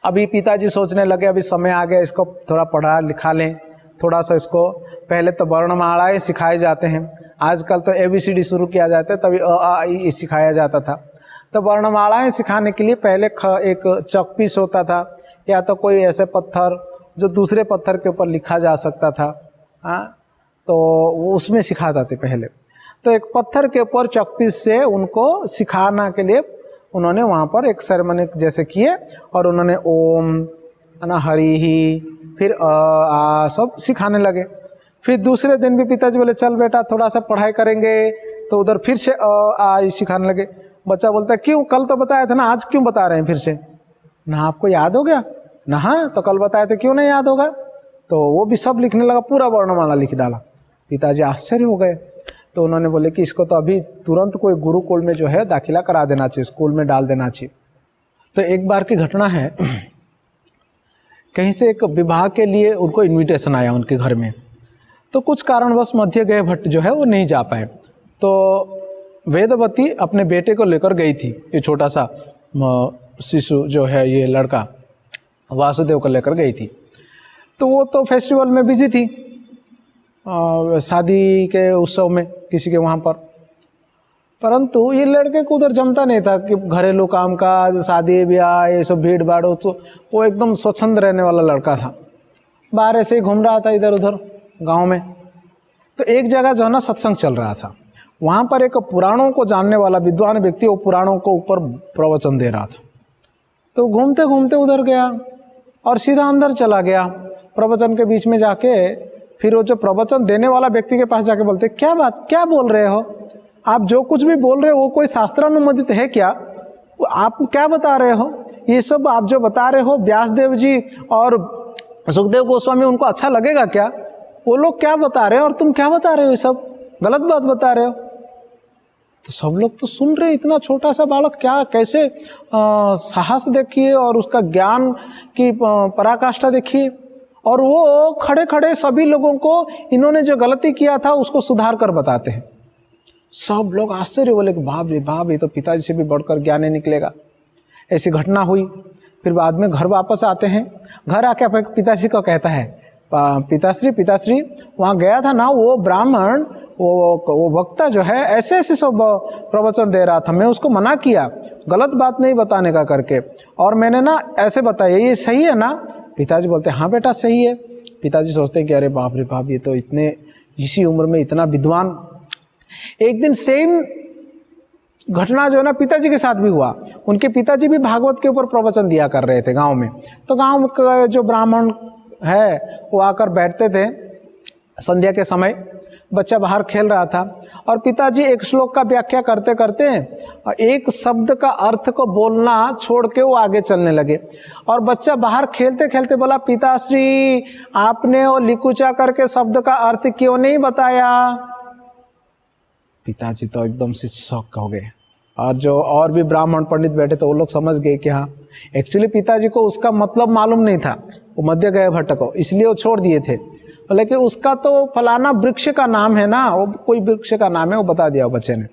अभी पिताजी सोचने लगे अभी समय आ गया, इसको थोड़ा पढ़ा लिखा लें, थोड़ा सा इसको, पहले तो वर्णमालाएँ सिखाए जाते हैं, आजकल तो ABCD शुरू किया जाता है, तभी अ आ इ सिखाया जाता था। तो वर्णमालाएँ सिखाने के लिए पहले एक चॉकपीस होता था, या तो कोई ऐसे पत्थर जो दूसरे पत्थर के ऊपर लिखा जा सकता था, तो वो उसमें सिखाते थे पहले। तो एक पत्थर के ऊपर चॉकपीस से उनको सिखाना के लिए उन्होंने वहाँ पर एक सेरेमनी जैसे किए, और उन्होंने ओम हरि ही, फिर आ सब सिखाने लगे। फिर दूसरे दिन भी पिताजी बोले चल बेटा थोड़ा सा पढ़ाई करेंगे, तो उधर फिर से आ सिखाने लगे। बच्चा बोलता है क्यों, कल तो बताया था ना, आज क्यों बता रहे हैं फिर से? ना आपको याद हो गया ना? हाँ तो कल बताया था, क्यों नहीं याद होगा? तो वो भी सब लिखने लगा, पूरा वर्णमाला लिख डाला। पिताजी आश्चर्य हो गए। तो उन्होंने बोले कि इसको तो अभी तुरंत कोई गुरुकुल में जो है दाखिला करा देना चाहिए, स्कूल में डाल देना चाहिए। तो एक बार की घटना है, कहीं से एक विवाह के लिए उनको इनविटेशन आया उनके घर में। तो कुछ कारणवश मध्य गए भट्ट जो है वो नहीं जा पाए। तो वेदवती अपने बेटे को लेकर गई थी, ये छोटा सा शिशु जो है, ये लड़का वासुदेव को लेकर गई थी। तो वो तो फेस्टिवल में बिजी थी, शादी के उत्सव में किसी के वहाँ पर। परंतु ये लड़के को उधर जमता नहीं था कि घरेलू काम काज, शादी ब्याह, ये सब भीड़ भाड़, तो वो एकदम स्वच्छंद रहने वाला लड़का था, बाहर ऐसे ही घूम रहा था इधर उधर गांव में। तो एक जगह जो है ना सत्संग चल रहा था, वहाँ पर एक पुराणों को जानने वाला विद्वान व्यक्ति वो पुराणों को ऊपर प्रवचन दे रहा था। तो घूमते घूमते उधर गया और सीधा अंदर चला गया। प्रवचन के बीच में जाके फिर वो जो प्रवचन देने वाला व्यक्ति के पास जाके बोलते, क्या बात, क्या बोल रहे हो आप? जो कुछ भी बोल रहे हो वो कोई शास्त्रानुमोदित है क्या? आप क्या बता रहे हो? ये सब आप जो बता रहे हो व्यासदेव जी और सुखदेव गोस्वामी, उनको अच्छा लगेगा क्या? वो लोग क्या बता रहे हो और तुम क्या बता रहे हो? ये सब गलत बात बता रहे हो। तो सब लोग तो सुन रहे, इतना छोटा सा बालक क्या कैसे साहस देखिए और उसका ज्ञान की पराकाष्ठा देखिए। और वो खड़े खड़े सभी लोगों को इन्होंने जो गलती किया था उसको सुधार कर बताते हैं। सब लोग आश्चर्य बोले कि बाप रे बाप, ये तो पिताजी से भी बढ़कर ज्ञानी निकलेगा। ऐसी घटना हुई। फिर बाद में घर वापस आते हैं, घर आके अपने पिताश्री को कहता है, पिताश्री वहाँ गया था ना वो ब्राह्मण, वो वक्ता जो है ऐसे ऐसे सब प्रवचन दे रहा था, मैं उसको मना किया गलत बात नहीं बताने का करके, और मैंने ना ऐसे बताया, ये सही है ना? पिताजी बोलते हैं हाँ बेटा सही है। पिताजी सोचते हैं कि अरे बाप रे बाप, ये तो इतने इसी उम्र में इतना विद्वान। एक दिन सेम घटना जो है ना पिताजी के साथ भी हुआ। उनके पिताजी भी भागवत के ऊपर प्रवचन दिया कर रहे थे गांव में। तो गांव का जो ब्राह्मण है वो आकर बैठते थे संध्या के समय, बच्चा बाहर खेल रहा था और पिताजी एक श्लोक का व्याख्या करते करते एक शब्द का अर्थ को बोलना छोड़ के वो आगे चलने लगे। और बच्चा बाहर खेलते खेलते बोला, पिताश्री आपने वो लिकुचा करके शब्द का अर्थ क्यों नहीं बताया? पिताजी तो एकदम से शॉक हो गए। और जो और भी ब्राह्मण पंडित बैठे थे वो लोग समझ गए कि हाँ, एक्चुअली पिताजी को उसका मतलब मालूम नहीं था, वो मध्य गए भट्ट को, इसलिए वो छोड़ दिए थे। लेकिन उसका तो फलाना वृक्ष का नाम है ना, वो कोई वृक्ष का नाम है, वो बता दिया बच्चे ने।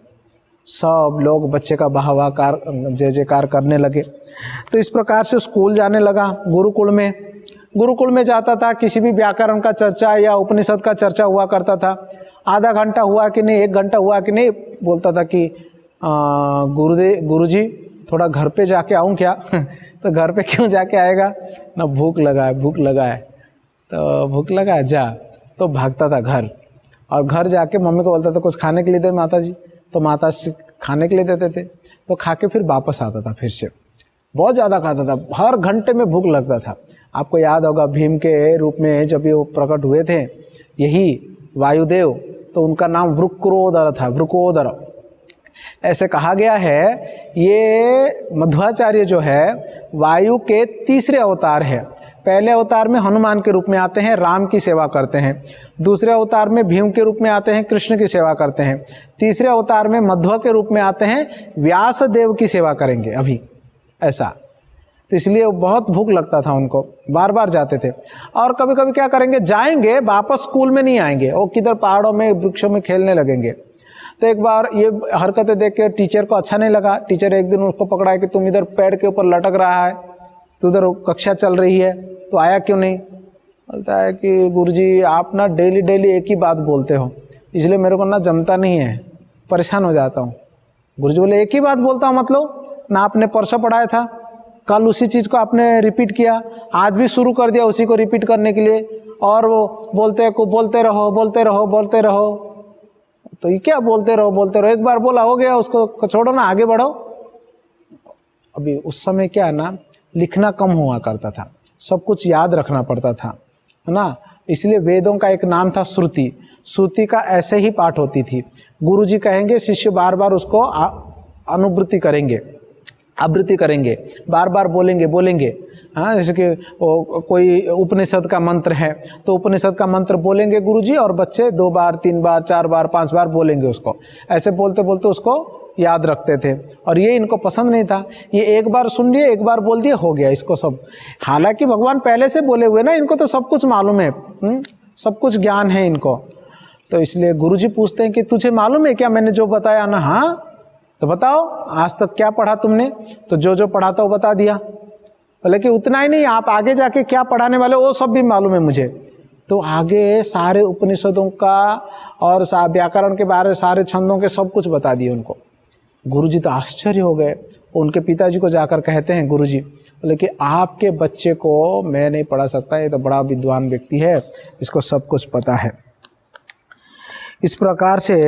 सब लोग बच्चे का वाहवाकार जय जयकार करने लगे। तो इस प्रकार से स्कूल जाने लगा। गुरुकुल में जाता था, किसी भी व्याकरण का चर्चा या उपनिषद का चर्चा हुआ करता था। आधा घंटा हुआ कि नहीं, 1 घंटा हुआ कि नहीं, बोलता था कि गुरुजी थोड़ा घर पे जाके आऊँ क्या? तो घर पे क्यों जाके आएगा ना, भूख लगा है। तो भूख लगा है जा, तो भागता था घर। और घर जाके मम्मी को बोलता था कुछ खाने के लिए दे माताजी, तो माताजी खाने के लिए देते थे। तो खा के फिर वापस आता था, फिर से बहुत ज़्यादा खाता था, हर घंटे में भूख लगता था। आपको याद होगा भीम के रूप में जब ये प्रकट हुए थे यही वायुदेव, तो उनका नाम वृकोदर था, वृकोदर ऐसे कहा गया है। ये मध्वाचार्य जो है वायु के तीसरे अवतार है। पहले अवतार में हनुमान के रूप में आते हैं, राम की सेवा करते हैं। दूसरे अवतार में भीम के रूप में आते हैं, कृष्ण की सेवा करते हैं। तीसरे अवतार में मध्व के रूप में आते हैं, व्यास देव की सेवा करेंगे अभी, ऐसा। तो इसलिए बहुत भूख लगता था उनको, बार बार जाते थे। और कभी कभी क्या करेंगे, जाएंगे वापस स्कूल में नहीं आएंगे, वो किधर पहाड़ों में वृक्षों में खेलने लगेंगे। तो एक बार ये हरकतें देख के टीचर को अच्छा नहीं लगा। टीचर एक दिन उसको पकड़ा कि तुम इधर पेड़ के ऊपर लटक रहा है, तो उधर कक्षा चल रही है, तो आया क्यों नहीं? बोलता है कि गुरुजी आप ना डेली एक ही बात बोलते हो, इसलिए मेरे को ना जमता नहीं है, परेशान हो जाता हूँ। गुरुजी बोले एक ही बात बोलता हूँ मतलब? ना आपने परसों पढ़ाया था, कल उसी चीज़ को आपने रिपीट किया, आज भी शुरू कर दिया उसी को रिपीट करने के लिए, और वो बोलते रहो। तो ये क्या बोलते रहो, एक बार बोला हो गया, उसको छोड़ो ना, आगे बढ़ो। अभी उस समय क्या है ना, लिखना कम हुआ करता था, सब कुछ याद रखना पड़ता था, है ना। इसलिए वेदों का एक नाम था श्रुति का ऐसे ही पाठ होती थी। गुरुजी कहेंगे, शिष्य बार बार उसको आवृत्ति करेंगे, बार बार बोलेंगे। हाँ, जैसे कि कोई उपनिषद का मंत्र है तो उपनिषद का मंत्र बोलेंगे गुरुजी, और बच्चे 2 बार 3 बार 4 बार 5 बार बोलेंगे उसको। ऐसे बोलते बोलते उसको याद रखते थे। और ये इनको पसंद नहीं था, ये एक बार सुन लिए, एक बार बोल दिए, हो गया इसको सब। हालांकि भगवान पहले से बोले हुए ना, इनको तो सब कुछ मालूम है, सब कुछ ज्ञान है इनको। तो इसलिए गुरुजी पूछते हैं कि तुझे मालूम है क्या मैंने जो बताया ना? हाँ, तो बताओ आज तक क्या पढ़ा तुमने? तो जो पढ़ा था वो बता दिया। बोले कि उतना ही नहीं, आप आगे जाके क्या पढ़ाने वाले वो सब भी मालूम है मुझे। तो आगे सारे उपनिषदों का और व्याकरण के बारे, सारे छंदों के सब कुछ बता दिए उनको। गुरुजी तो आश्चर्य हो गए। उनके पिताजी को जाकर कहते हैं गुरुजी, बोले कि आपके बच्चे को मैं नहीं पढ़ा सकता, ये तो बड़ा विद्वान व्यक्ति है, इसको सब कुछ पता है। इस प्रकार से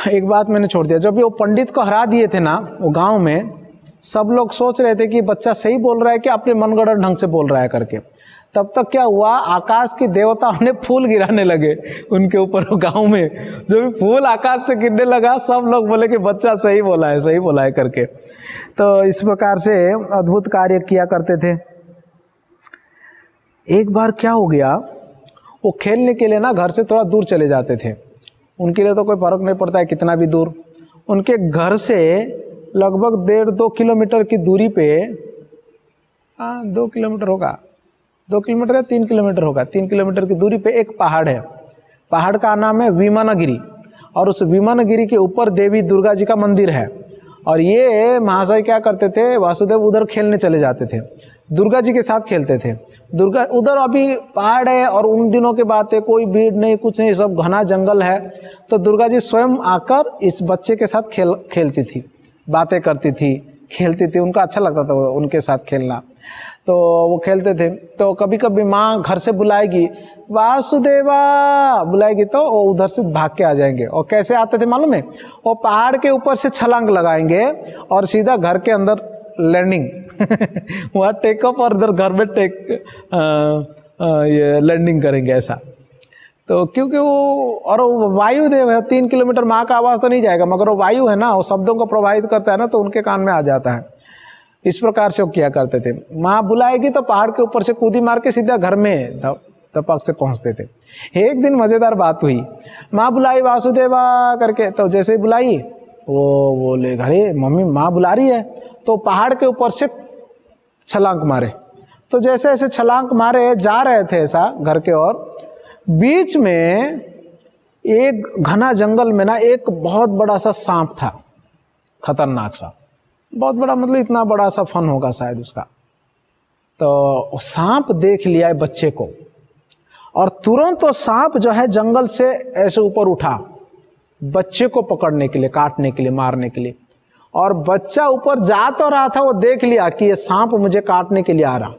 एक बात मैंने छोड़ दिया, जब ये वो पंडित को हरा दिए थे ना वो गांव में, सब लोग सोच रहे थे कि बच्चा सही बोल रहा है कि अपने मनगढ़ंत ढंग से बोल रहा है करके। तब तक क्या हुआ, आकाश की देवताओं ने फूल गिराने लगे उनके ऊपर गांव में। जो भी फूल आकाश से गिरने लगा, सब लोग बोले कि बच्चा सही बोला है करके। तो इस प्रकार से अद्भुत कार्य किया करते थे। एक बार क्या हो गया, वो खेलने के लिए ना घर से थोड़ा दूर चले जाते थे। उनके लिए तो कोई फर्क नहीं पड़ता है कितना भी दूर। उनके घर से लगभग 1.5-2 किलोमीटर की दूरी पे, 2 किलोमीटर होगा, 2 किलोमीटर या 3 किलोमीटर होगा, 3 किलोमीटर की दूरी पे एक पहाड़ है। पहाड़ का नाम है विमानगिरी, और उस विमानगिरी के ऊपर देवी दुर्गा जी का मंदिर है। और ये महाशय क्या करते थे, वासुदेव उधर खेलने चले जाते थे, दुर्गा जी के साथ खेलते थे। दुर्गा उधर अभी पहाड़ है और उन दिनों की बात है, कोई भीड़ नहीं, कुछ नहीं, सब घना जंगल है। तो दुर्गा जी स्वयं आकर इस बच्चे के साथ खेलती थी, बातें करती थी, खेलती थी। उनका अच्छा लगता था उनके साथ खेलना, तो वो खेलते थे। तो कभी कभी माँ घर से बुलाएगी, वासुदेवा बुलाएगी, तो वो उधर से भाग के आ जाएंगे। और कैसे आते थे मालूम है, वो पहाड़ के ऊपर से छलांग लगाएंगे और सीधा घर के अंदर लैंडिंग वहाँ टेकअप, और इधर घर में ये लैंडिंग करेंगे ऐसा। तो क्योंकि वो, और वो वायुदेव है, 3 किलोमीटर माँ का आवाज़ तो नहीं जाएगा, मगर वो वायु है ना, वो शब्दों को प्रभावित करता है ना, तो उनके कान में आ जाता है। इस प्रकार से वो किया करते थे। माँ बुलाएगी तो पहाड़ के ऊपर से कूदी मार के सीधा घर में टपक से पहुँचते थे। एक दिन मज़ेदार बात हुई, माँ बुलाई वासुदेवा करके, तो जैसे ही बुलाई वो बोले, अरे मम्मी माँ बुला रही है, तो पहाड़ के ऊपर से छलांग मारे। तो जैसे ऐसे छलांग मारे जा रहे थे ऐसा घर के, और बीच में एक घना जंगल में ना एक बहुत बड़ा सा सांप था, खतरनाक सा, बहुत बड़ा, मतलब इतना बड़ा सा फन होगा शायद उसका। तो सांप देख लिया है बच्चे को, और तुरंत वो सांप जो है जंगल से ऐसे ऊपर उठा बच्चे को पकड़ने के लिए, काटने के लिए, मारने के लिए। और बच्चा ऊपर जा तो रहा था, वो देख लिया कि ये सांप मुझे काटने के लिए आ रहा,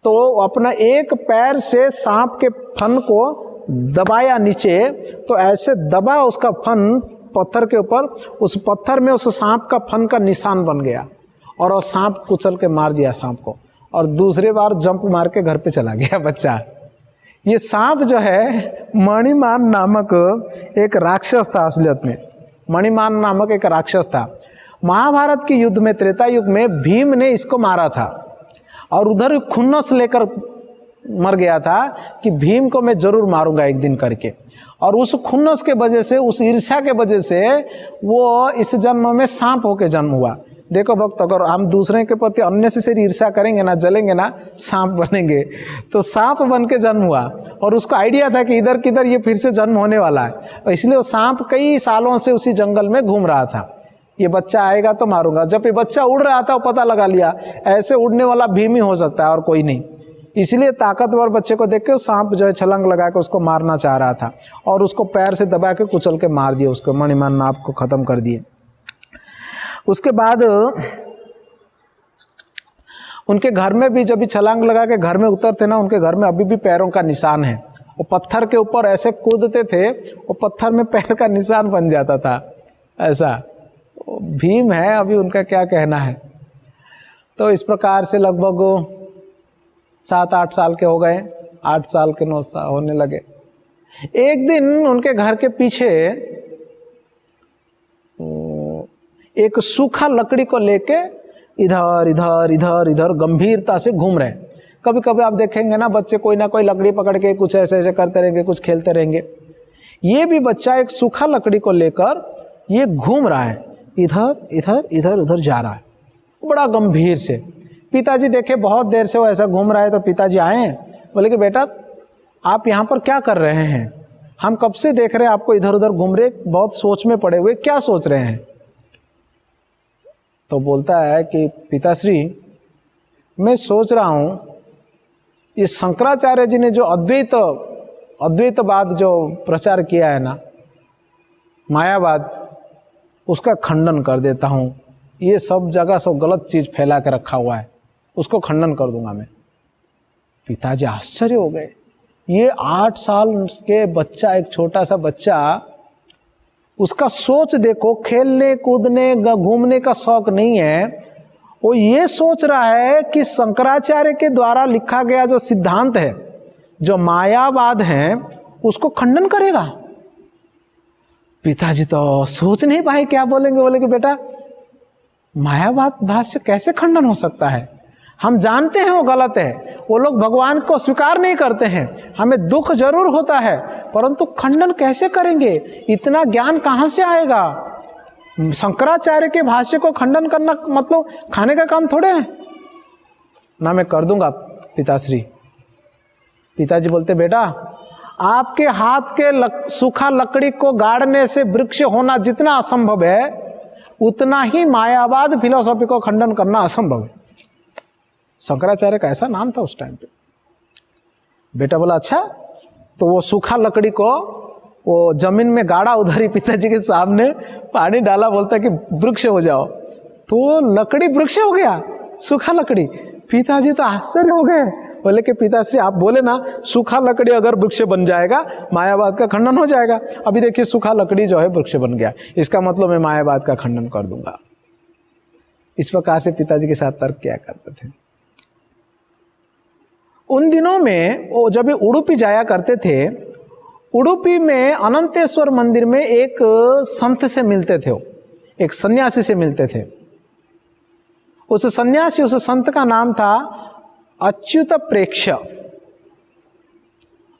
तो अपना एक पैर से सांप के फन को दबाया नीचे, तो ऐसे दबा उसका फन पत्थर के ऊपर, उस पत्थर में उस सांप का फन का निशान बन गया, और वो सांप कुचल के मार दिया सांप को, और दूसरे बार जंप मार के घर पे चला गया बच्चा। ये सांप जो है मणिमान नामक एक राक्षस था, असलियत में मणिमान नामक एक राक्षस था। महाभारत के युद्ध में, त्रेता युग में भीम ने इसको मारा था, और उधर खुन्नस लेकर मर गया था कि भीम को मैं जरूर मारूंगा एक दिन करके। और उस खुन्नस के वजह से, उस ईर्ष्या के वजह से वो इस जन्म में सांप होके जन्म हुआ। देखो भक्त, अगर हम दूसरे के प्रति अननेसेसरी ईर्ष्या करेंगे ना, जलेंगे ना, सांप बनेंगे। तो सांप बन के जन्म हुआ, और उसको आइडिया था कि इधर किधर ये फिर से जन्म होने वाला है, और इसलिए वो सांप कई सालों से उसी जंगल में घूम रहा था। ये बच्चा आएगा तो मारूंगा। जब ये बच्चा उड़ रहा था, वो पता लगा लिया ऐसे उड़ने वाला भीम ही हो सकता है और कोई नहीं। इसलिए ताकतवर बच्चे को देख के सांप जो है छलांग लगा के उसको मारना चाह रहा था, और उसको पैर से दबा के कुचल के मार दिया, उसको मणिमान नाप को खत्म कर दिए। उसके बाद उनके घर में भी जब भी छलांग लगा के घर में उतरते ना, उनके घर में अभी भी पैरों का निशान है। वो पत्थर के ऊपर ऐसे कूदते थे, वो पत्थर में पैर का निशान बन जाता था ऐसा। भीम है, अभी उनका क्या कहना है। तो इस प्रकार से लगभग 7-8 साल के हो गए, 8 साल के 9 साल होने लगे। एक दिन उनके घर के पीछे एक सूखा लकड़ी को लेके इधर इधर इधर इधर गंभीरता से घूम रहे। कभी कभी आप देखेंगे ना, बच्चे कोई ना कोई लकड़ी पकड़ के कुछ ऐसे ऐसे करते रहेंगे, कुछ खेलते रहेंगे। ये भी बच्चा एक सूखा लकड़ी को लेकर ये घूम रहा है, इधर इधर इधर उधर जा रहा है बड़ा गंभीर से। पिताजी देखे बहुत देर से वो ऐसा घूम रहा है, तो पिताजी आए, बोले कि बेटा आप यहाँ पर क्या कर रहे हैं? हम कब से देख रहे हैं आपको इधर उधर घूम रहे, बहुत सोच में पड़े हुए, क्या सोच रहे हैं? तो बोलता है कि पिताश्री, मैं सोच रहा हूँ ये शंकराचार्य जी ने जो अद्वैतवाद जो प्रचार किया है ना, मायावाद, उसका खंडन कर देता हूँ। ये सब जगह सब गलत चीज़ फैला के रखा हुआ है, उसको खंडन कर दूंगा मैं। पिताजी आश्चर्य हो गए। ये 8 साल के बच्चा, एक छोटा सा बच्चा, उसका सोच देखो, खेलने कूदने घूमने का शौक नहीं है। वो ये सोच रहा है कि शंकराचार्य के द्वारा लिखा गया जो सिद्धांत है, जो मायावाद है, उसको खंडन करेगा। पिताजी तो सोच नहीं पाए क्या बोलेंगे। बोले कि बेटा मायावाद भाष्य कैसे खंडन हो सकता है? हम जानते हैं वो गलत है, वो लोग भगवान को स्वीकार नहीं करते हैं, हमें दुख जरूर होता है, परंतु खंडन कैसे करेंगे? इतना ज्ञान कहाँ से आएगा? शंकराचार्य के भाष्य को खंडन करना मतलब खाने का काम थोड़े है ना। मैं कर दूंगा पिताश्री। पिताजी बोलते, बेटा आपके हाथ के सूखा लकड़ी को गाड़ने से वृक्ष होना जितना असंभव है, उतना ही मायावाद फिलॉसफी को खंडन करना असंभव है। शंकराचार्य का ऐसा नाम था उस टाइम पे। बेटा बोला, अच्छा तो वो सूखा लकड़ी को वो जमीन में गाड़ा, उधर ही पिताजी के सामने पानी डाला, बोलता कि वृक्ष हो जाओ, तो लकड़ी वृक्ष हो गया, सूखा लकड़ी। पिताजी तो आश्चर्य हो गए, बोले कि पिताश्री आप बोले ना सूखा लकड़ी अगर वृक्ष बन जाएगा मायावाद का खंडन हो जाएगा। अभी देखिए सूखा लकड़ी जो है वृक्ष बन गया, इसका मतलब मैं मायावाद का खंडन कर दूंगा। इस प्रकार से पिताजी के साथ तर्क किया करते थे। उन दिनों में वो जब उडुपी जाया करते थे, उडुपी में अनंतेश्वर मंदिर में एक संत से मिलते थे, वो एक सन्यासी से मिलते थे। उस सन्यासी, उस संत का नाम था अच्युत प्रेक्ष,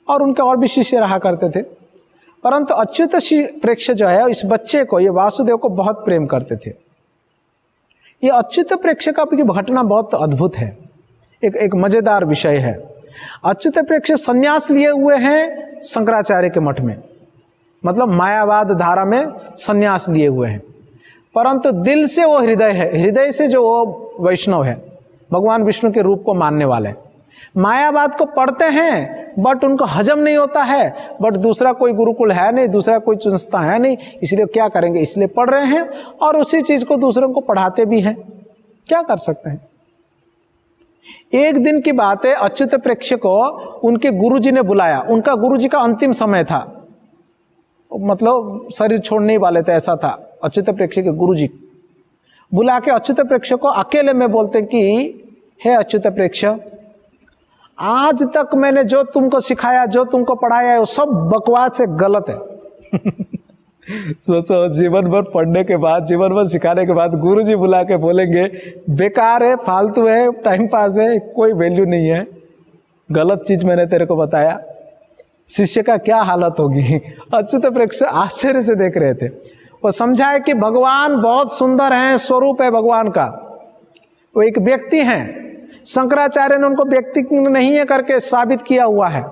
और उनके और भी शिष्य रहा करते थे। परंतु अच्युत प्रेक्ष जो है, इस बच्चे को, ये वासुदेव को बहुत प्रेम करते थे। ये अच्युत प्रेक्ष का घटना बहुत अद्भुत है, एक मजेदार विषय है। अच्युत प्रेक्ष संन्यास लिए हुए हैं शंकराचार्य के मठ में, मतलब मायावाद धारा में संन्यास लिए हुए हैं, परंतु दिल से वो हृदय है, हृदय से जो वो वैष्णव है, भगवान विष्णु के रूप को मानने वाले। मायावाद को पढ़ते हैं बट उनको हजम नहीं होता है, बट दूसरा कोई गुरुकुल है नहीं, दूसरा कोई संस्था है नहीं, इसलिए क्या करेंगे, इसलिए पढ़ रहे हैं और उसी चीज को दूसरों को पढ़ाते भी हैं। क्या कर सकते हैं। एक दिन की बात है, अच्युत प्रेक्ष को उनके गुरुजी ने बुलाया। उनका गुरुजी का अंतिम समय था, मतलब शरीर छोड़ने वाले थे, ऐसा था। अच्युत प्रेक्ष के गुरुजी बुला के अच्युत प्रेक्ष को अकेले में बोलते कि हे अच्युत प्रेक्ष, आज तक मैंने जो तुमको सिखाया, जो तुमको पढ़ाया है, वो सब बकवास है, गलत है। सोचो, जीवन भर पढ़ने के बाद, जीवन भर सिखाने के बाद गुरुजी बुला के बोलेंगे बेकार है, फालतू है, टाइम पास है, कोई वैल्यू नहीं है, गलत चीज मैंने तेरे को बताया। शिष्य का क्या हालत होगी। अच्युत प्रेक्ष आश्चर्य से देख रहे थे। वो समझाए कि भगवान बहुत सुंदर हैं, स्वरूप है भगवान का, वो एक व्यक्ति हैं। शंकराचार्य ने उनको व्यक्ति नहीं है करके साबित किया हुआ है।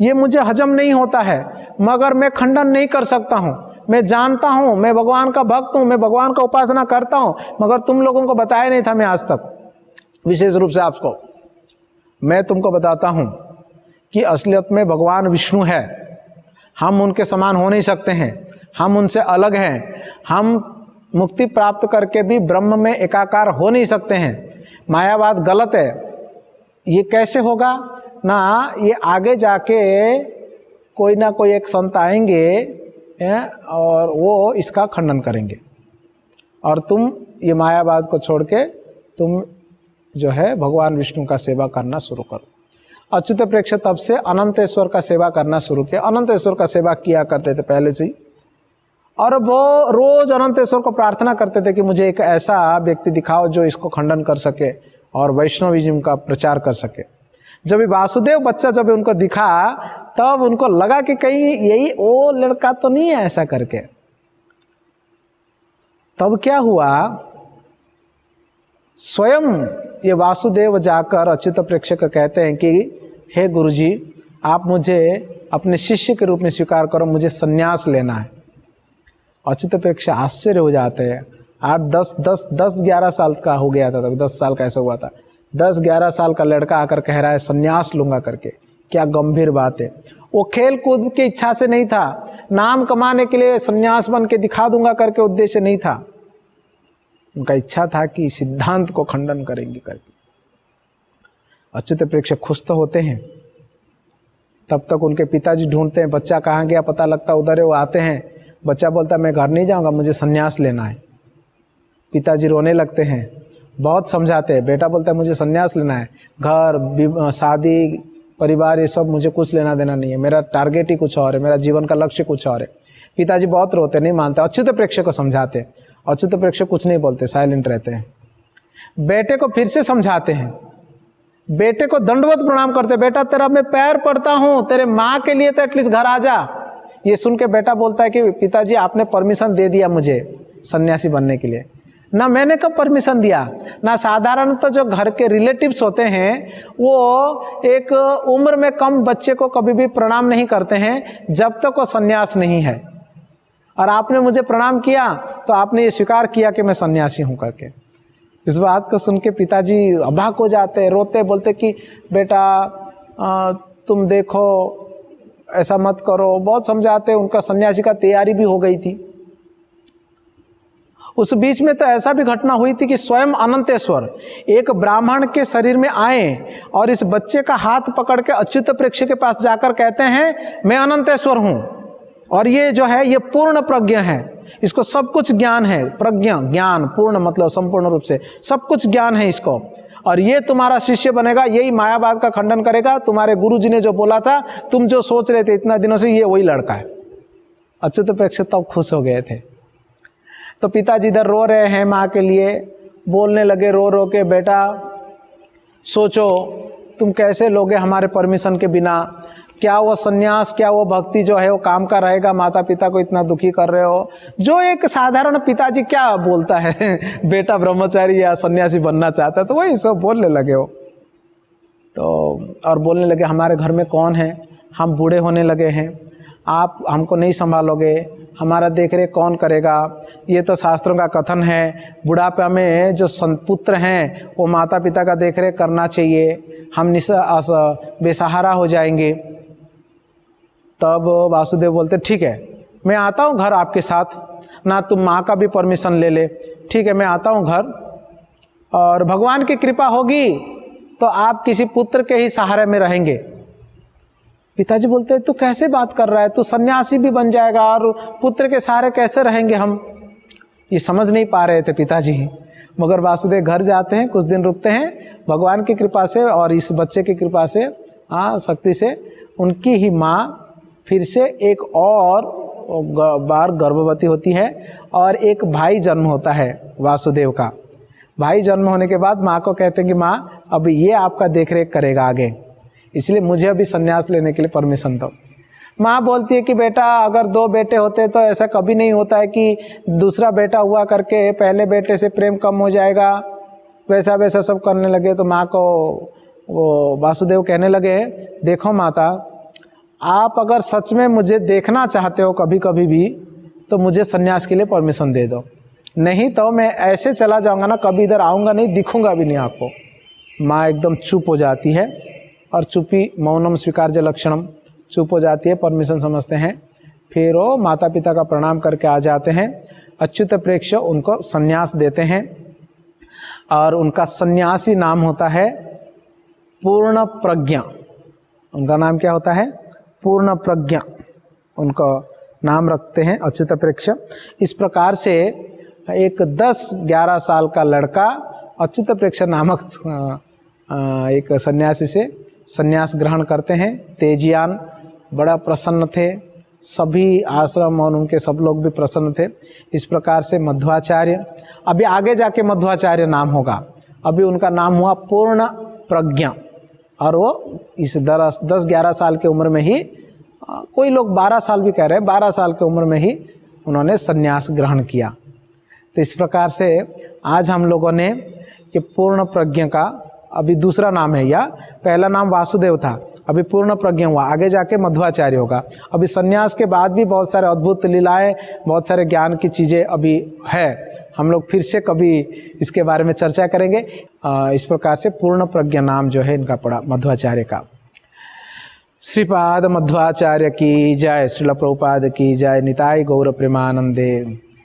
ये मुझे हजम नहीं होता है, मगर मैं खंडन नहीं कर सकता हूँ। मैं जानता हूँ, मैं भगवान का भक्त हूँ, मैं भगवान का उपासना करता हूँ, मगर तुम लोगों को बताया नहीं था मैं आज तक। विशेष रूप से आपको मैं तुमको बताता हूँ कि असलियत में भगवान विष्णु है, हम उनके समान हो नहीं सकते हैं, हम उनसे अलग हैं, हम मुक्ति प्राप्त करके भी ब्रह्म में एकाकार हो नहीं सकते हैं। मायावाद गलत है। ये कैसे होगा ना, ये आगे जाके कोई ना कोई एक संत आएंगे और वो इसका खंडन करेंगे, और तुम ये मायावाद को छोड़ के तुम जो है भगवान विष्णु का सेवा करना शुरू करो। अच्युत प्रेक्ष तब से अनंतेश्वर का सेवा करना शुरू किया। अनंतेश्वर का सेवा किया करते थे पहले से ही, और वो रोज अनंतेश्वर को प्रार्थना करते थे कि मुझे एक ऐसा व्यक्ति दिखाओ जो इसको खंडन कर सके और वैष्णविज्म का प्रचार कर सके। जब वासुदेव बच्चा जब उनको दिखा, तब उनको लगा कि कहीं यही वो लड़का तो नहीं है ऐसा करके। तब क्या हुआ, स्वयं ये वासुदेव जाकर अच्युत प्रेक्ष को कहते हैं कि हे गुरुजी, आप मुझे अपने शिष्य के रूप में स्वीकार करो, मुझे संन्यास लेना है। अच्युत प्रेक्ष आश्चर्य हो जाते हैं। 10-11 साल का हो गया था, तब 10 साल का ऐसा हुआ था। 10-11 साल का लड़का आकर कह रहा है संन्यास लूंगा करके, क्या गंभीर बात है। वो खेल कूद की इच्छा से नहीं था, नाम कमाने के लिए संन्यास बन के दिखा दूंगा करके उद्देश्य नहीं था। उनका इच्छा था कि सिद्धांत को खंडन करेंगे करके। अच्युत प्रेक्ष खुश तो होते हैं। तब तक उनके पिताजी ढूंढते हैं बच्चा कहाँ गया, पता लगता उधर है, वो आते हैं। बच्चा बोलता मैं घर नहीं जाऊंगा, मुझे संन्यास लेना है। पिताजी रोने लगते हैं, बहुत समझाते हैं। बेटा बोलता है मुझे संन्यास लेना है, घर शादी परिवार ये सब मुझे कुछ लेना देना नहीं है, मेरा टारगेट ही कुछ और है, मेरा जीवन का लक्ष्य कुछ और है। पिताजी बहुत रोते, नहीं मानते। अच्युत प्रेक्ष को समझाते, अच्युत प्रेक्ष कुछ नहीं बोलते, साइलेंट रहते हैं। बेटे को फिर से समझाते हैं, बेटे को दंडवत प्रणाम करते, बेटा तेरा मैं पैर पड़ता हूं, तेरे माँ के लिए तो एटलीस्ट घर आ जा। ये सुन के बेटा बोलता है कि पिताजी आपने परमिशन दे दिया मुझे सन्यासी बनने के लिए। ना मैंने कब परमिशन दिया, ना साधारण तो जो घर के रिलेटिव्स होते हैं वो एक उम्र में कम बच्चे को कभी भी प्रणाम नहीं करते हैं जब तक वो सन्यास नहीं है। और आपने मुझे प्रणाम किया तो आपने ये स्वीकार किया कि मैं सन्यासी हूँ करके। इस बात को सुन के पिताजी अभाग हो जाते, रोते, बोलते कि बेटा तुम देखो ऐसा मत करो, बहुत समझाते। उनका सन्यासी का तैयारी भी हो गई थी। उस बीच में तो ऐसा भी घटना हुई थी कि स्वयं अनंतेश्वर एक ब्राह्मण के शरीर में आए और इस बच्चे का हाथ पकड़ के अच्युत प्रेक्ष्य के पास जाकर कहते हैं मैं अनंतेश्वर हूँ और ये जो है ये पूर्ण प्रज्ञ है, इसको सब कुछ ज्ञान है। प्रज्ञ ज्ञान, पूर्ण मतलब संपूर्ण रूप से सब कुछ ज्ञान है इसको, और ये तुम्हारा शिष्य बनेगा, यही मायावाद का खंडन करेगा। तुम्हारे गुरुजी ने जो बोला था, तुम जो सोच रहे थे इतना दिनों से, ये वही लड़का है। अच्युत प्रेक्ष्य तब खुश हो गए थे। तो पिताजी इधर रो रहे हैं माँ के लिए, बोलने लगे रो रो के, बेटा सोचो तुम कैसे लोगे हमारे परमिशन के बिना, क्या वो सन्यास, क्या वो भक्ति जो है वो काम का रहेगा, माता पिता को इतना दुखी कर रहे हो। जो एक साधारण पिताजी क्या बोलता है बेटा ब्रह्मचारी या सन्यासी बनना चाहता है, तो वही सब बोलने लगे हो। तो और बोलने लगे हमारे घर में कौन है, हम बूढ़े होने लगे हैं, आप हमको नहीं संभालोगे, हमारा देख रेख कौन करेगा। ये तो शास्त्रों का कथन है, बुढ़ापा में जो पुत्र हैं वो माता पिता का देख रेख करना चाहिए, हम बेसहारा हो जाएंगे। तब वासुदेव बोलते ठीक है मैं आता हूँ घर आपके साथ, ना तुम माँ का भी परमिशन ले ले, ठीक है मैं आता हूँ घर, और भगवान की कृपा होगी तो आप किसी पुत्र के ही सहारे में रहेंगे। पिताजी बोलते हैं तू कैसे बात कर रहा है, तू सन्यासी भी बन जाएगा और पुत्र के सहारे कैसे रहेंगे हम। ये समझ नहीं पा रहे थे पिताजी। मगर वासुदेव घर जाते हैं, कुछ दिन रुकते हैं, भगवान की कृपा से और इस बच्चे की कृपा से, शक्ति से, उनकी ही माँ फिर से एक और बार गर्भवती होती है और एक भाई जन्म होता है वासुदेव का। भाई जन्म होने के बाद माँ को कहते हैं कि माँ अब ये आपका देख रेख करेगा आगे, इसलिए मुझे अभी संन्यास लेने के लिए परमिशन दो। माँ बोलती है कि बेटा अगर 2 बेटे होते तो ऐसा कभी नहीं होता है कि दूसरा बेटा हुआ करके पहले बेटे से प्रेम कम हो जाएगा, वैसा वैसा सब करने लगे। तो माँ को वो वासुदेव कहने लगे देखो माता, आप अगर सच में मुझे देखना चाहते हो कभी कभी भी तो मुझे संन्यास के लिए परमिशन दे दो, नहीं तो मैं ऐसे चला जाऊंगा ना, कभी इधर आऊँगा नहीं, दिखूंगा भी नहीं आपको। माँ एकदम चुप हो जाती है और चुप्पी मौनम स्वीकार्य लक्षणम, चुप हो जाती है, परमिशन समझते हैं। फिर वो माता पिता का प्रणाम करके आ जाते हैं। अच्युत प्रेक्ष्य उनको संन्यास देते हैं और उनका सन्यासी नाम होता है पूर्ण प्रज्ञा। उनका नाम क्या होता है? पूर्ण प्रज्ञा उनको नाम रखते हैं अच्युत प्रेक्ष्य। इस प्रकार से एक 10-11 साल का लड़का अच्युत प्रेक्ष्य नामक एक सन्यासी से संन्यास ग्रहण करते हैं। तेजियान बड़ा प्रसन्न थे, सभी आश्रम और उनके सब लोग भी प्रसन्न थे। इस प्रकार से मध्वाचार्य, अभी आगे जाके मध्वाचार्य नाम होगा, अभी उनका नाम हुआ पूर्ण प्रज्ञा। और वो इस 10-11 साल की उम्र में ही, कोई लोग 12 साल भी कह रहे हैं, 12 साल की उम्र में ही उन्होंने संन्यास ग्रहण किया। तो इस प्रकार से आज हम लोगों ने ये पूर्ण प्रज्ञा का अभी दूसरा नाम है, या पहला नाम वासुदेव था, अभी पूर्ण प्रज्ञा हुआ, आगे जाके मध्वाचार्य होगा। अभी संन्यास के बाद भी बहुत सारे अद्भुत लीलाएं, बहुत सारे ज्ञान की चीज़ें अभी है, हम लोग फिर से कभी इसके बारे में चर्चा करेंगे। इस प्रकार से पूर्ण प्रज्ञा नाम जो है इनका पड़ा मध्वाचार्य का। श्रीपाद मध्वाचार्य की जय, श्रील प्रभुपाद की जय, निताई गौर प्रेमानंदे।